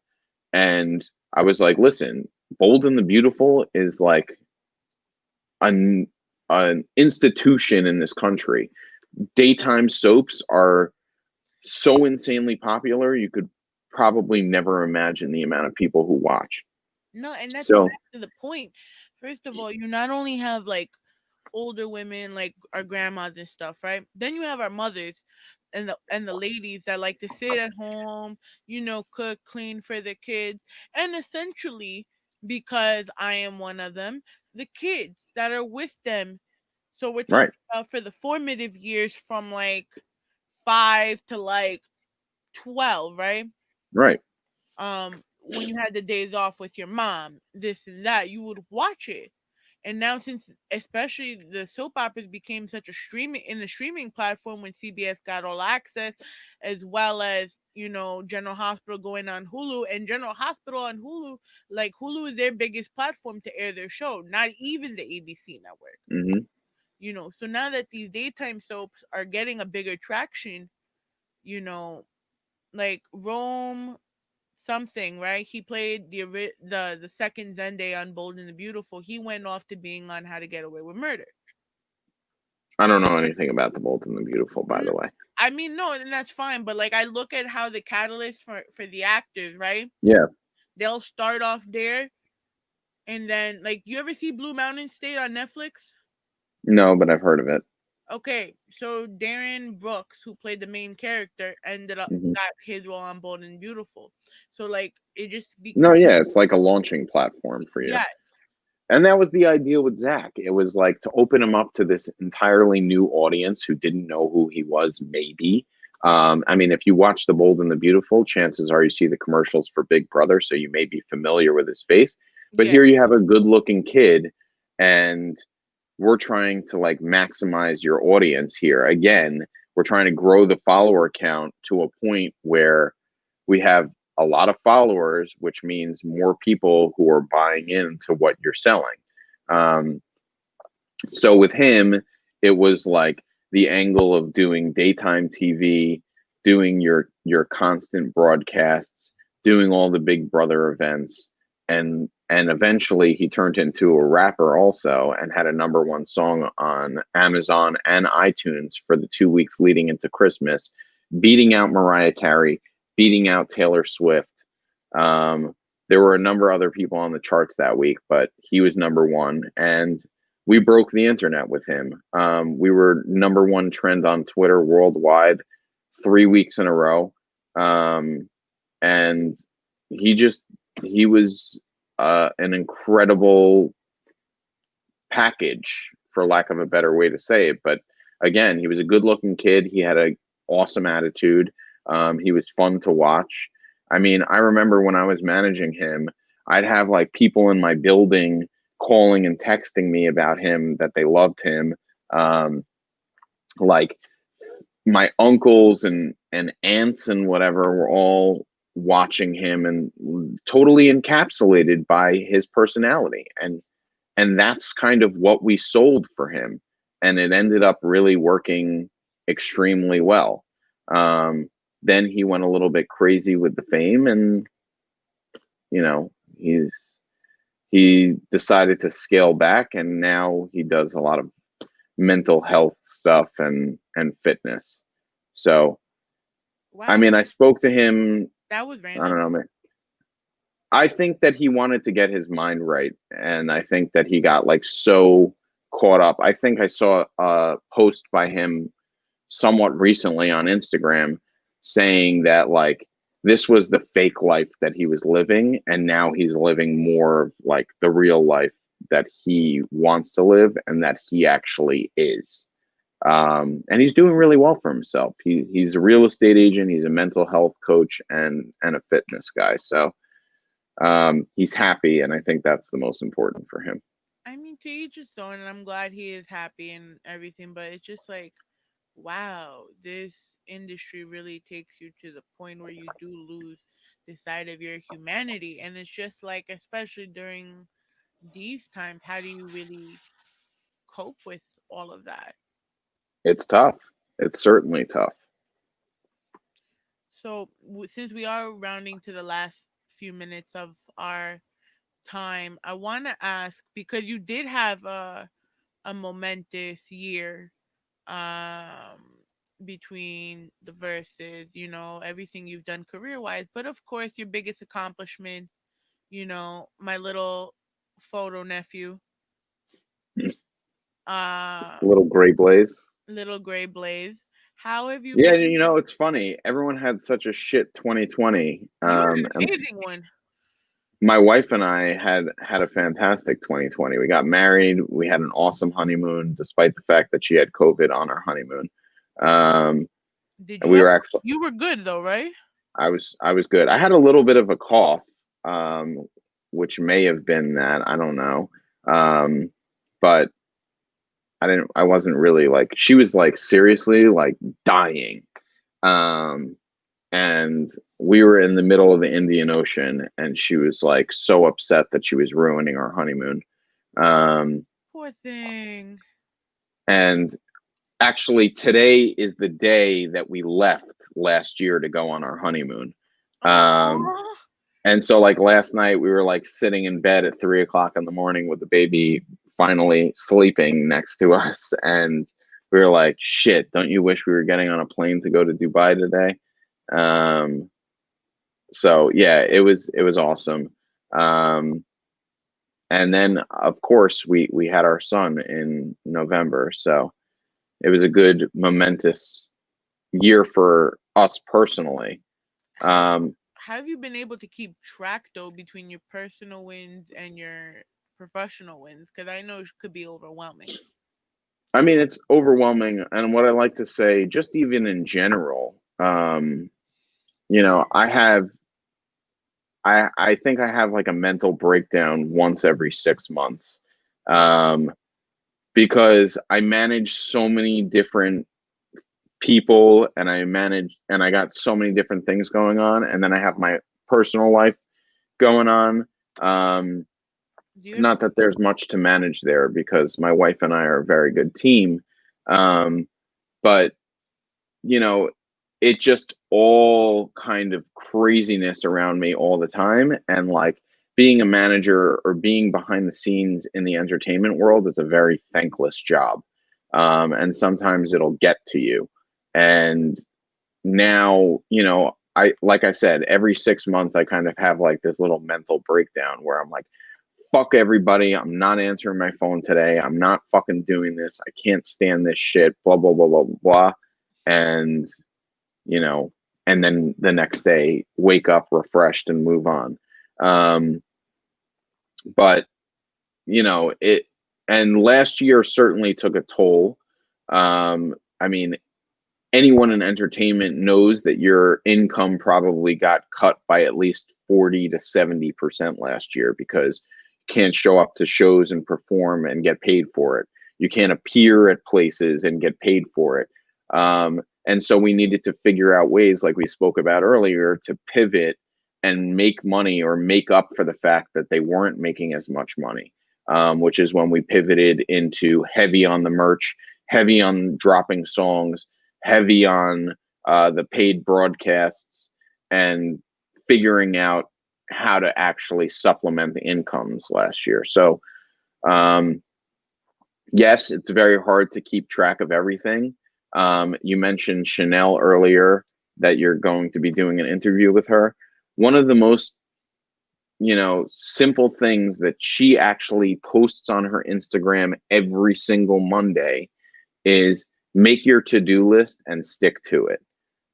And I was like, listen, Bold and the Beautiful is like an institution in this country. Daytime soaps are so insanely popular, you could probably never imagine the amount of people who watch. No, and that's So, exactly the point. First of all, you not only have like older women like our grandmas and stuff, right? Then you have our mothers and the ladies that like to sit at home, cook, clean for their kids, and essentially because I am one of them, the kids that are with them. So we're right, talking about for the formative years from like 5 to like 12, right? right. When you had the days off with your mom, this and that, you would watch it. And now, since especially the soap operas became such a streaming platform when CBS got all access, as well as General Hospital going on Hulu, and General Hospital on Hulu, like Hulu is their biggest platform to air their show, not even the ABC network. Hmm. So now that these daytime soaps are getting a bigger traction, you know, like Rome something, right? He played the second Zende on Bold and the Beautiful. He went off to being on How to Get Away with Murder. I don't know anything about the Bold and the Beautiful, by N- the way. I mean, no, and that's fine. But like, I look at how the catalyst for the actors, right? Yeah, They'll start off there, and then like, you ever see Blue Mountain State on Netflix? no, but I've heard of it. Okay, so Darren Brooks, who played the main character, ended up Hmm. got his role on Bold and Beautiful. So like, it just No, became, yeah, it's like a launching platform for you. yeah, And that was the idea with Zach. It was like to open him up to this entirely new audience who didn't know who he was, maybe. I mean, if you watch The Bold and the Beautiful, chances are you see the commercials for Big Brother, so you may be familiar with his face. But yeah, here you have a good looking kid, and we're trying to like maximize your audience here. Again, we're trying to grow the follower count to a point where we have a lot of followers, which means more people who are buying into what you're selling. Um, so with him, it was like the angle of doing daytime TV doing your constant broadcasts, doing all the Big Brother events, and eventually he turned into a rapper also and had a number one song on Amazon and iTunes for the 2 weeks leading into Christmas, beating out Mariah Carey, beating out Taylor Swift. Um, there were a number of other people on the charts that week, but he was number one, and we broke the internet with him. We were number one trend on Twitter worldwide 3 weeks in a row. And he just he was an incredible package, for lack of a better way to say it. But again, he was a good looking kid. He had an awesome attitude. He was fun to watch. I mean, I remember when I was managing him, I'd have like people in my building calling and texting me about him that they loved him. Um, like my uncles and aunts and whatever were all watching him and totally encapsulated by his personality, and that's kind of what we sold for him, and it ended up really working extremely well. Then he went a little bit crazy with the fame, and you know he decided to scale back, and now he does a lot of mental health stuff and fitness. So I Wow, mean, I spoke to him. that was I don't random. know, man. I think that he wanted to get his mind right, and I think that he got like so caught up. I think I saw a post by him somewhat recently on Instagram saying that like this was the fake life that he was living, and now he's living more of like the real life that he wants to live and that he actually is. And he's doing really well for himself. He's a real estate agent, he's a mental health coach, and a fitness guy. So he's happy, and I think that's the most important for him. I mean, to each his own, and I'm glad he is happy and everything, but it's just like, wow, this industry really takes you to the point where you do lose the side of your humanity. And it's just like, especially during these times, how do you really cope with all of that? It's tough. It's certainly tough. So, since we are rounding to the last few minutes of our time, I want to ask, because you did have a momentous year, between the verses, everything you've done career wise, but of course your biggest accomplishment, my little photo nephew, uh Little gray blaze. little gray blaze. How have you Yeah, been? it's funny. Everyone had such a shit 2020. You had an And amazing one. my wife and I had a fantastic 2020. We got married. We had an awesome honeymoon, despite the fact that she had COVID on our honeymoon. Um, Did and you we have? were actually, You were good though, right? I was good. I had a little bit of a cough, which may have been that. I don't know. But I wasn't really like, she was like seriously like dying. Um, and we were in the middle of the Indian Ocean, and she was like so upset that she was ruining our honeymoon. Um, Poor thing. and actually, today is the day that we left last year to go on our honeymoon. Um, Oh, and so, like last night, we were like sitting in bed at 3 o'clock in the morning with the baby finally sleeping next to us, and we were like, "Shit! Don't you wish we were getting on a plane to go to Dubai today?" Um, so yeah, it was awesome. Um, and then of course we had our son in November, so it was a good momentous year for us personally. how Um, how have you been able to keep track though between your personal wins and your professional wins? Because I know it could be overwhelming. I mean, it's overwhelming, and what I like to say, just even in general, I have I think I have like a mental breakdown once every 6 months. Um, because I manage so many different people, and I got so many different things going on, and then I have my personal life going on. Um, Do you ever? Not that there's much to manage there because my wife and I are a very good team. But you know, it just all kind of craziness around me all the time. And like being a manager or being behind the scenes in the entertainment world is a very thankless job. And sometimes it'll get to you. And now, like I said, every 6 months, I kind of have like this little mental breakdown where I'm like, fuck everybody. I'm not answering my phone today. I'm not fucking doing this. I can't stand this shit, blah, blah, blah, blah, blah. And, you know, and then the next day, wake up refreshed and move on. Um, but, and last year certainly took a toll. I mean, anyone in entertainment knows that your income probably got cut by at least 40 to 70% last year because you can't show up to shows and perform and get paid for it. You can't appear at places and get paid for it. And so we needed to figure out ways, like we spoke about earlier, to pivot and make money or make up for the fact that they weren't making as much money, which is when we pivoted into heavy on the merch, heavy on dropping songs, heavy on the paid broadcasts, and figuring out how to actually supplement the incomes last year. So, yes, it's very hard to keep track of everything. You mentioned Chanel earlier, that you're going to be doing an interview with her. One of the most simple things that she actually posts on her Instagram every single Monday is make your to-do list and stick to it.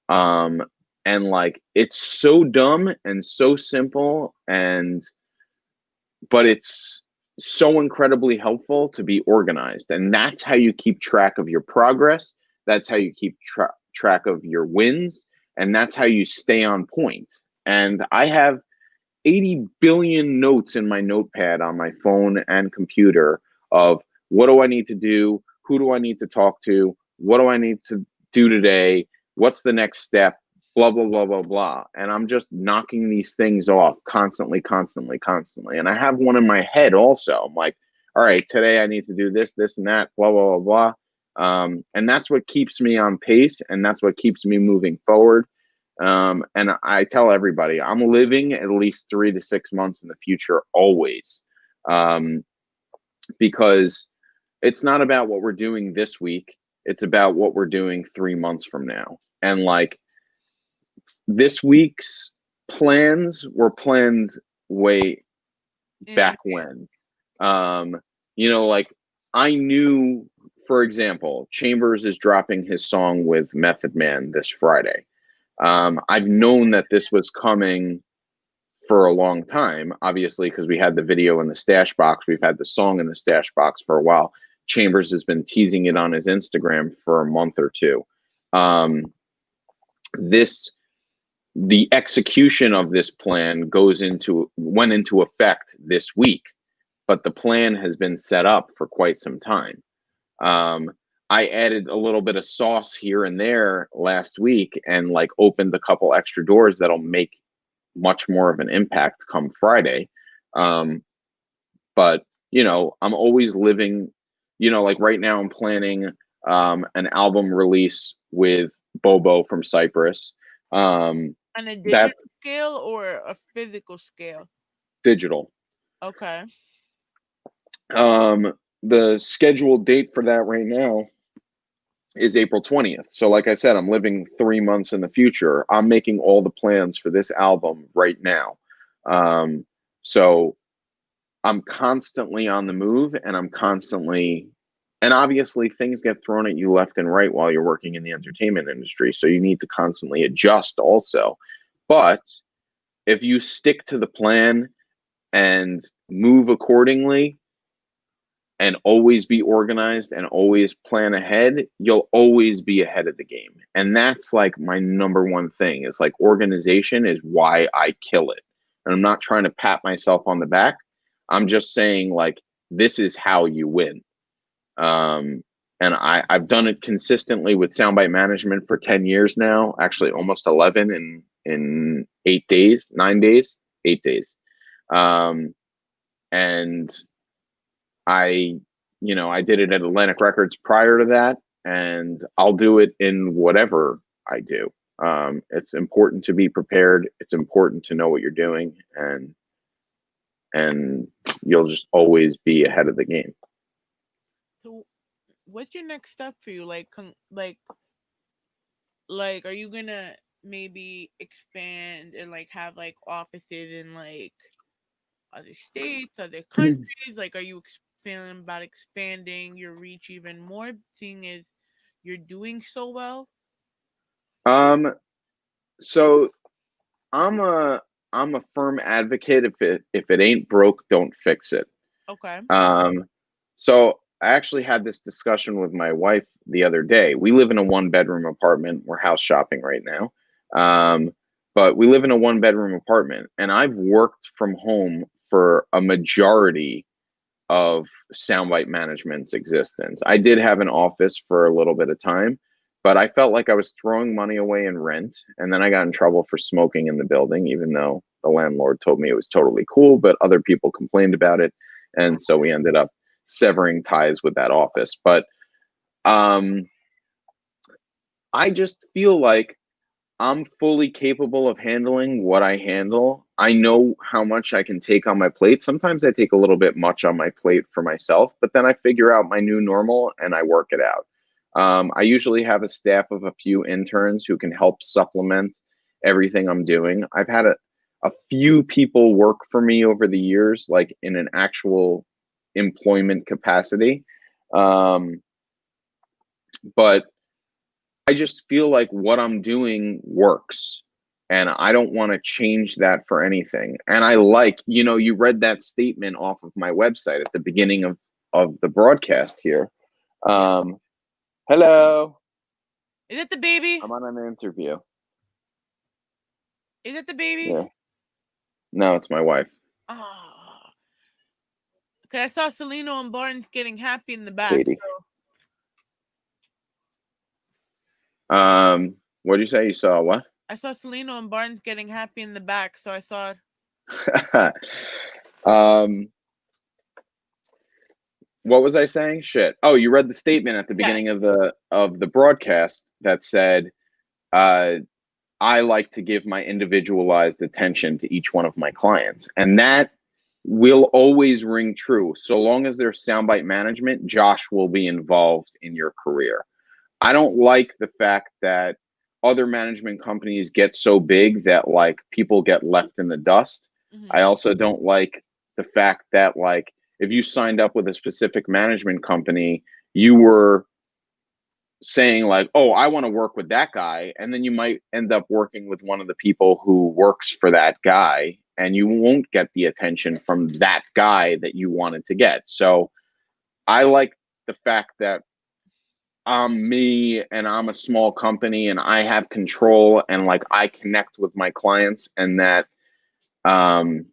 And like, it's so dumb and so simple, but it's so incredibly helpful to be organized. And that's how you keep track of your progress. That's how you keep track of your wins. And that's how you stay on point. And I have 80 billion notes in my notepad on my phone and computer of what do I need to do? Who do I need to talk to? What do I need to do today? What's the next step? Blah, blah, blah, blah, blah. And I'm just knocking these things off constantly, constantly, constantly. And I have one in my head also. I'm like, all right, today I need to do this, this, and that, blah, blah, blah, blah. And that's what keeps me on pace. And that's what keeps me moving forward. And I tell everybody, I'm living at least 3 to 6 months in the future always, because it's not about what we're doing this week. It's about what we're doing 3 months from now. And like this week's plans were planned way back when. Like I knew, for example, Chambers is dropping his song with Method Man this Friday. I've known that this was coming for a long time, obviously, because we had the video in the stash box. We've had the song in the stash box for a while. Chambers has been teasing it on his Instagram for a month or two. The execution of this plan went into effect this week, but the plan has been set up for quite some time. I added a little bit of sauce here and there last week and like opened a couple extra doors that'll make much more of an impact come Friday. But I'm always living, like right now I'm planning an album release with Bobo from Cyprus. On a digital That's scale or a physical scale? digital. Okay. The scheduled date for that right now is April 20th. So like I said, I'm living 3 months in the future. I'm making all the plans for this album right now. So I'm constantly on the move, and and obviously things get thrown at you left and right while you're working in the entertainment industry. So you need to constantly adjust also. But if you stick to the plan and move accordingly, and always be organized and always plan ahead, you'll always be ahead of the game. And that's like my number one thing, is like organization is why I kill it. And I'm not trying to pat myself on the back. I'm just saying like, this is how you win. And I've done it consistently with Soundbyte Management for 10 years now, actually almost 11 in 8 days, 9 days, 8 days. And I did it at Atlantic Records prior to that, and I'll do it in whatever I do. It's important to be prepared. It's important to know what you're doing, and you'll just always be ahead of the game. So, what's your next step for you? Are you gonna maybe expand and like have like offices in like other states, other countries? Like, are you feeling about expanding your reach even more, seeing as you're doing so well? Um, so I'm a I'm a firm advocate. If it ain't broke, don't fix it. Okay. Um, so I actually had this discussion with my wife the other day. We live in a one bedroom apartment. We're house shopping right now. Um, but we live in a one bedroom apartment, and I've worked from home for a majority of Soundbyte Management's existence. I did have an office for a little bit of time, but I felt like I was throwing money away in rent. And then I got in trouble for smoking in the building, even though the landlord told me it was totally cool, but other people complained about it. And so we ended up severing ties with that office. But um, I just feel like I'm fully capable of handling what I handle. I know how much I can take on my plate. Sometimes I take a little bit much on my plate for myself, but then I figure out my new normal and I work it out. I usually have a staff of a few interns who can help supplement everything I'm doing. I've had a few people work for me over the years, like in an actual employment capacity. Um, but I just feel like what I'm doing works and I don't want to change that for anything. And I like, you read that statement off of my website at the beginning of the broadcast here. Yeah. Um, hello, Is it the baby? I'm on an interview. Is it the baby? Yeah. No, it's my wife, Oh. Okay, I saw Celino and Barnes getting happy in the back. Katie. What did you say? You saw what? I saw Celino and Barnes getting happy in the back, so I saw it. um, what was I saying? Shit. Oh, you read the statement at the Yeah. beginning of the broadcast that said, uh, I like to give my individualized attention to each one of my clients. And that will always ring true. So long as there's soundbite management, Josh will be involved in your career. I don't like the fact that other management companies get so big that like people get left in the dust. I Hmm. also don't like the fact that like if you signed up with a specific management company, you were saying like, "Oh, I want to work with that guy," and then you might end up working with one of the people who works for that guy, and you won't get the attention from that guy that you wanted to get. So I like the fact that I'm me and I'm a small company and I have control and like I connect with my clients um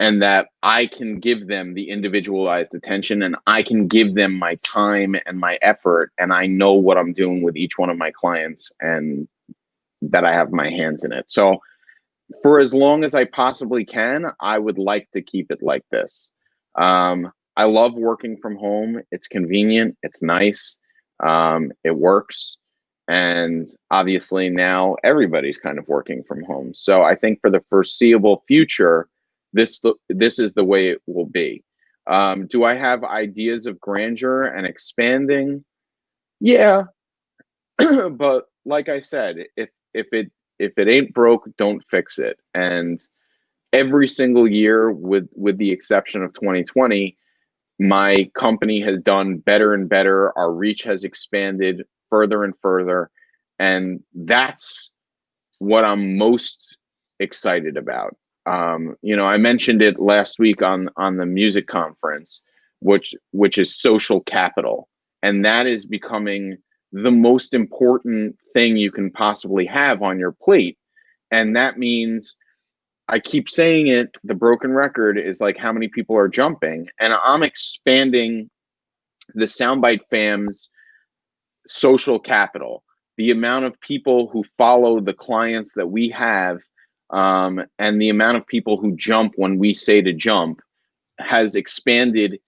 and that I can give them the individualized attention and I can give them my time and my effort and I know what I'm doing with each one of my clients and that I have my hands in it. So for as long as I possibly can, I would like to keep it like this. I love working from home. It's convenient. It's nice. It works. And obviously now everybody's kind of working from home. So I think for the foreseeable future, this is the way it will be. Do I have ideas of grandeur and expanding? Yeah, but like I said, if it ain't broke, don't fix it. And every single year, with the exception of 2020, my company has done better and better. Our reach has expanded further and further, and that's what I'm most excited about. I mentioned it last week on the music conference, which is social capital, and that is becoming the most important thing you can possibly have on your plate. And that means I keep saying it, the broken record is like how many people are jumping, and I'm expanding the Soundbite fam's social capital, the amount of people who follow the clients that we have, and the amount of people who jump when we say to jump has expanded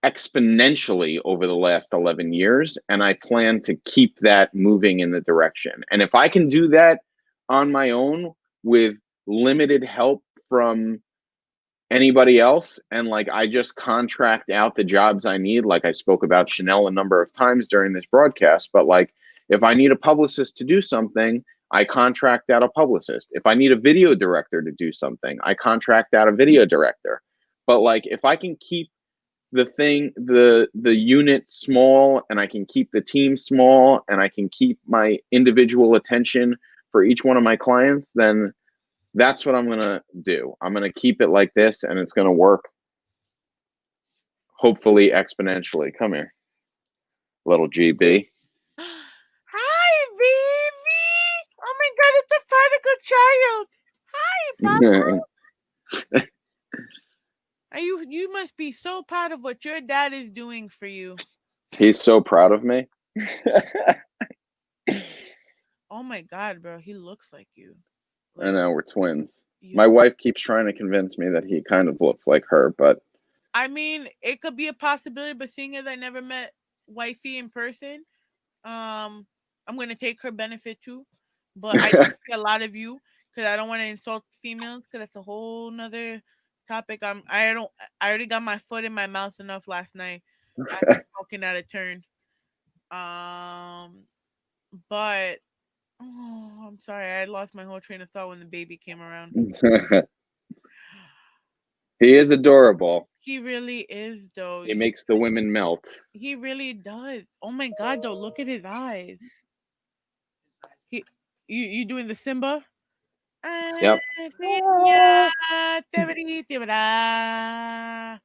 exponentially over the last 11 years, and I plan to keep that moving in the direction. And if I can do that on my own with limited help from anybody else, and like I just contract out the jobs I need, like I spoke about Chanel a number of times during this broadcast, but like if I need a publicist to do something, I contract out a publicist. If I need a video director to do something, I contract out a video director. But like if I can keep the unit small, and I can keep the team small, and I can keep my individual attention for each one of my clients, then that's what I'm going to do. I'm going to keep it like this, and it's going to work, hopefully exponentially. Come here, little GB. Hi, baby. Oh my God, it's a prodigal child. Hi, Papa. Are you must be so proud of what your dad is doing for you. He's so proud of me. Oh my God, bro, he looks like you. I Like know, we're twins. you. My wife keeps trying to convince me that he kind of looks like her, but I mean, it could be a possibility, but seeing as I never met wifey in person, I'm gonna take her benefit too. But I do see a lot of you because I don't want to insult females because that's a whole nother topic. I already got my foot in my mouth enough last night after talking out of turn. Um, but oh, I'm sorry, I lost my whole train of thought when the baby came around. he is adorable. He really is, though. He makes the women melt. He really does. Oh my God, though, look at his eyes. He, you doing the Simba? Ah, Yep. tibidi, tibida.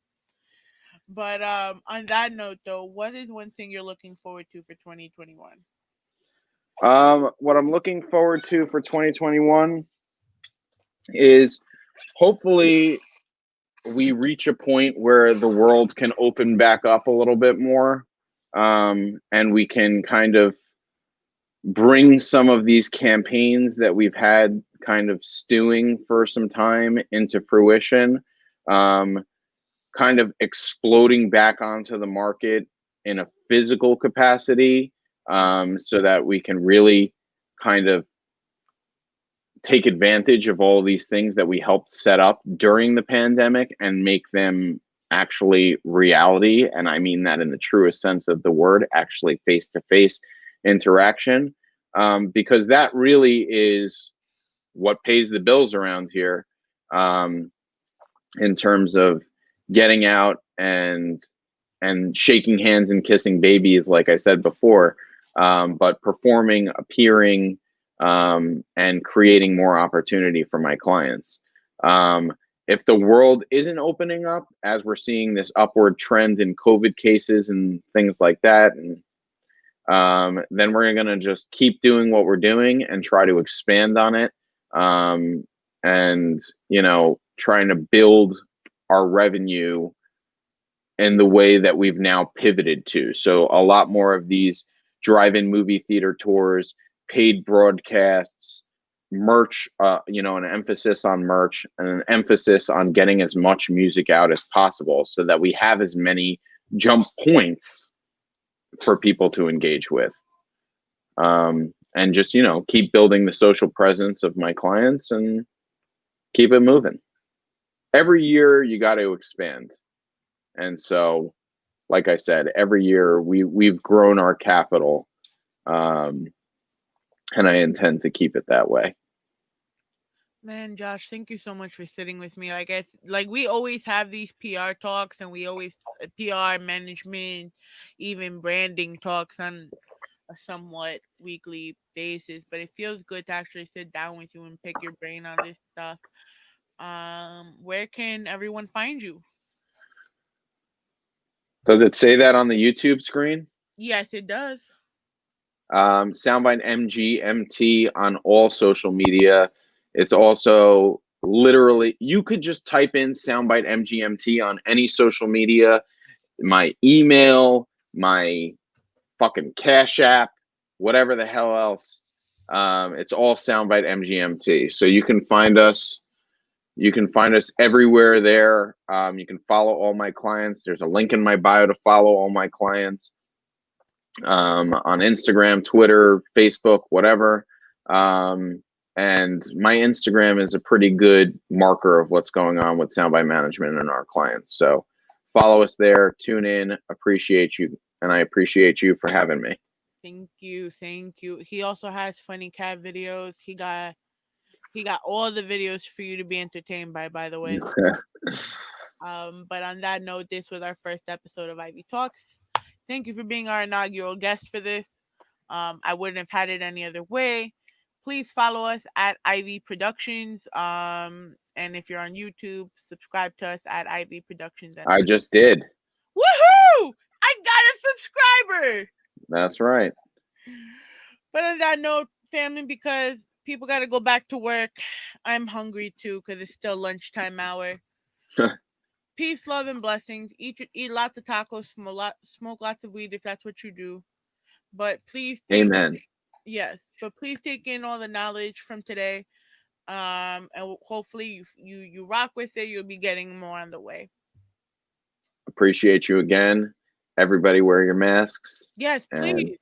But on that note, though, what is one thing you're looking forward to for 2021? What I'm looking forward to for 2021 is hopefully we reach a point where the world can open back up a little bit more, and we can kind of bring some of these campaigns that we've had kind of stewing for some time into fruition, um, kind of exploding back onto the market in a physical capacity, so that we can really kind of take advantage of all these things that we helped set up during the pandemic and make them actually reality. And I mean that in the truest sense of the word, actually face to face interaction, because that really is what pays the bills around here, um, in terms of getting out and shaking hands and kissing babies, like I said before, but performing, appearing, and creating more opportunity for my clients. If the world isn't opening up, as we're seeing this upward trend in COVID cases and things like that, and then we're going to just keep doing what we're doing and try to expand on it, and trying to build our revenue in the way that we've now pivoted to. So a lot more of these drive-in movie theater tours, paid broadcasts, merch, an emphasis on merch and an emphasis on getting as much music out as possible so that we have as many jump points for people to engage with. And just, keep building the social presence of my clients and keep it moving. Every year you got to expand. And so, like I said, every year we've grown our capital, and I intend to keep it that way. Man, Josh, thank you so much for sitting with me. Like like we always have these PR talks, and we always PR management, even branding talks on a somewhat weekly basis. But it feels good to actually sit down with you and pick your brain on this stuff. Where can everyone find you? Does it say that on the YouTube screen? Yes, it does. Soundbyte MGMT on all social media. It's also literally, you could just type in Soundbyte MGMT on any social media, my email, my fucking Cash App, whatever the hell else. It's all Soundbyte MGMT. So you can find us You can find us everywhere there. You can follow all my clients. There's a link in my bio to follow all my clients on Instagram, Twitter, Facebook, whatever. And my Instagram is a pretty good marker of what's going on with Soundbyte Management and our clients. So follow us there, tune in, appreciate you, and I appreciate you for having me. Thank you, thank you. He also has funny cat videos. He got all the videos for you to be entertained by the way. But on that note, this was our first episode of Ivy Talks. Thank you for being our inaugural guest for this. I wouldn't have had it any other way. Please follow us at Ivy Productions. And if you're on YouTube, subscribe to us at Ivy Productions. And I just did. woohoo! I got a subscriber. That's right. But on that note, family, because people got to go back to work, I'm hungry too because it's still lunchtime hour. Peace, love, and blessings. Eat lots of tacos, smoke lots of weed if that's what you do. But please take Amen. yes, but please take in all the knowledge from today. And hopefully you rock with it. You'll be getting more on the way. Appreciate you again. Everybody wear your masks. Yes, And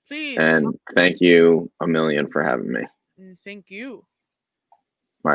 please. and thank you a million for having me. And thank you.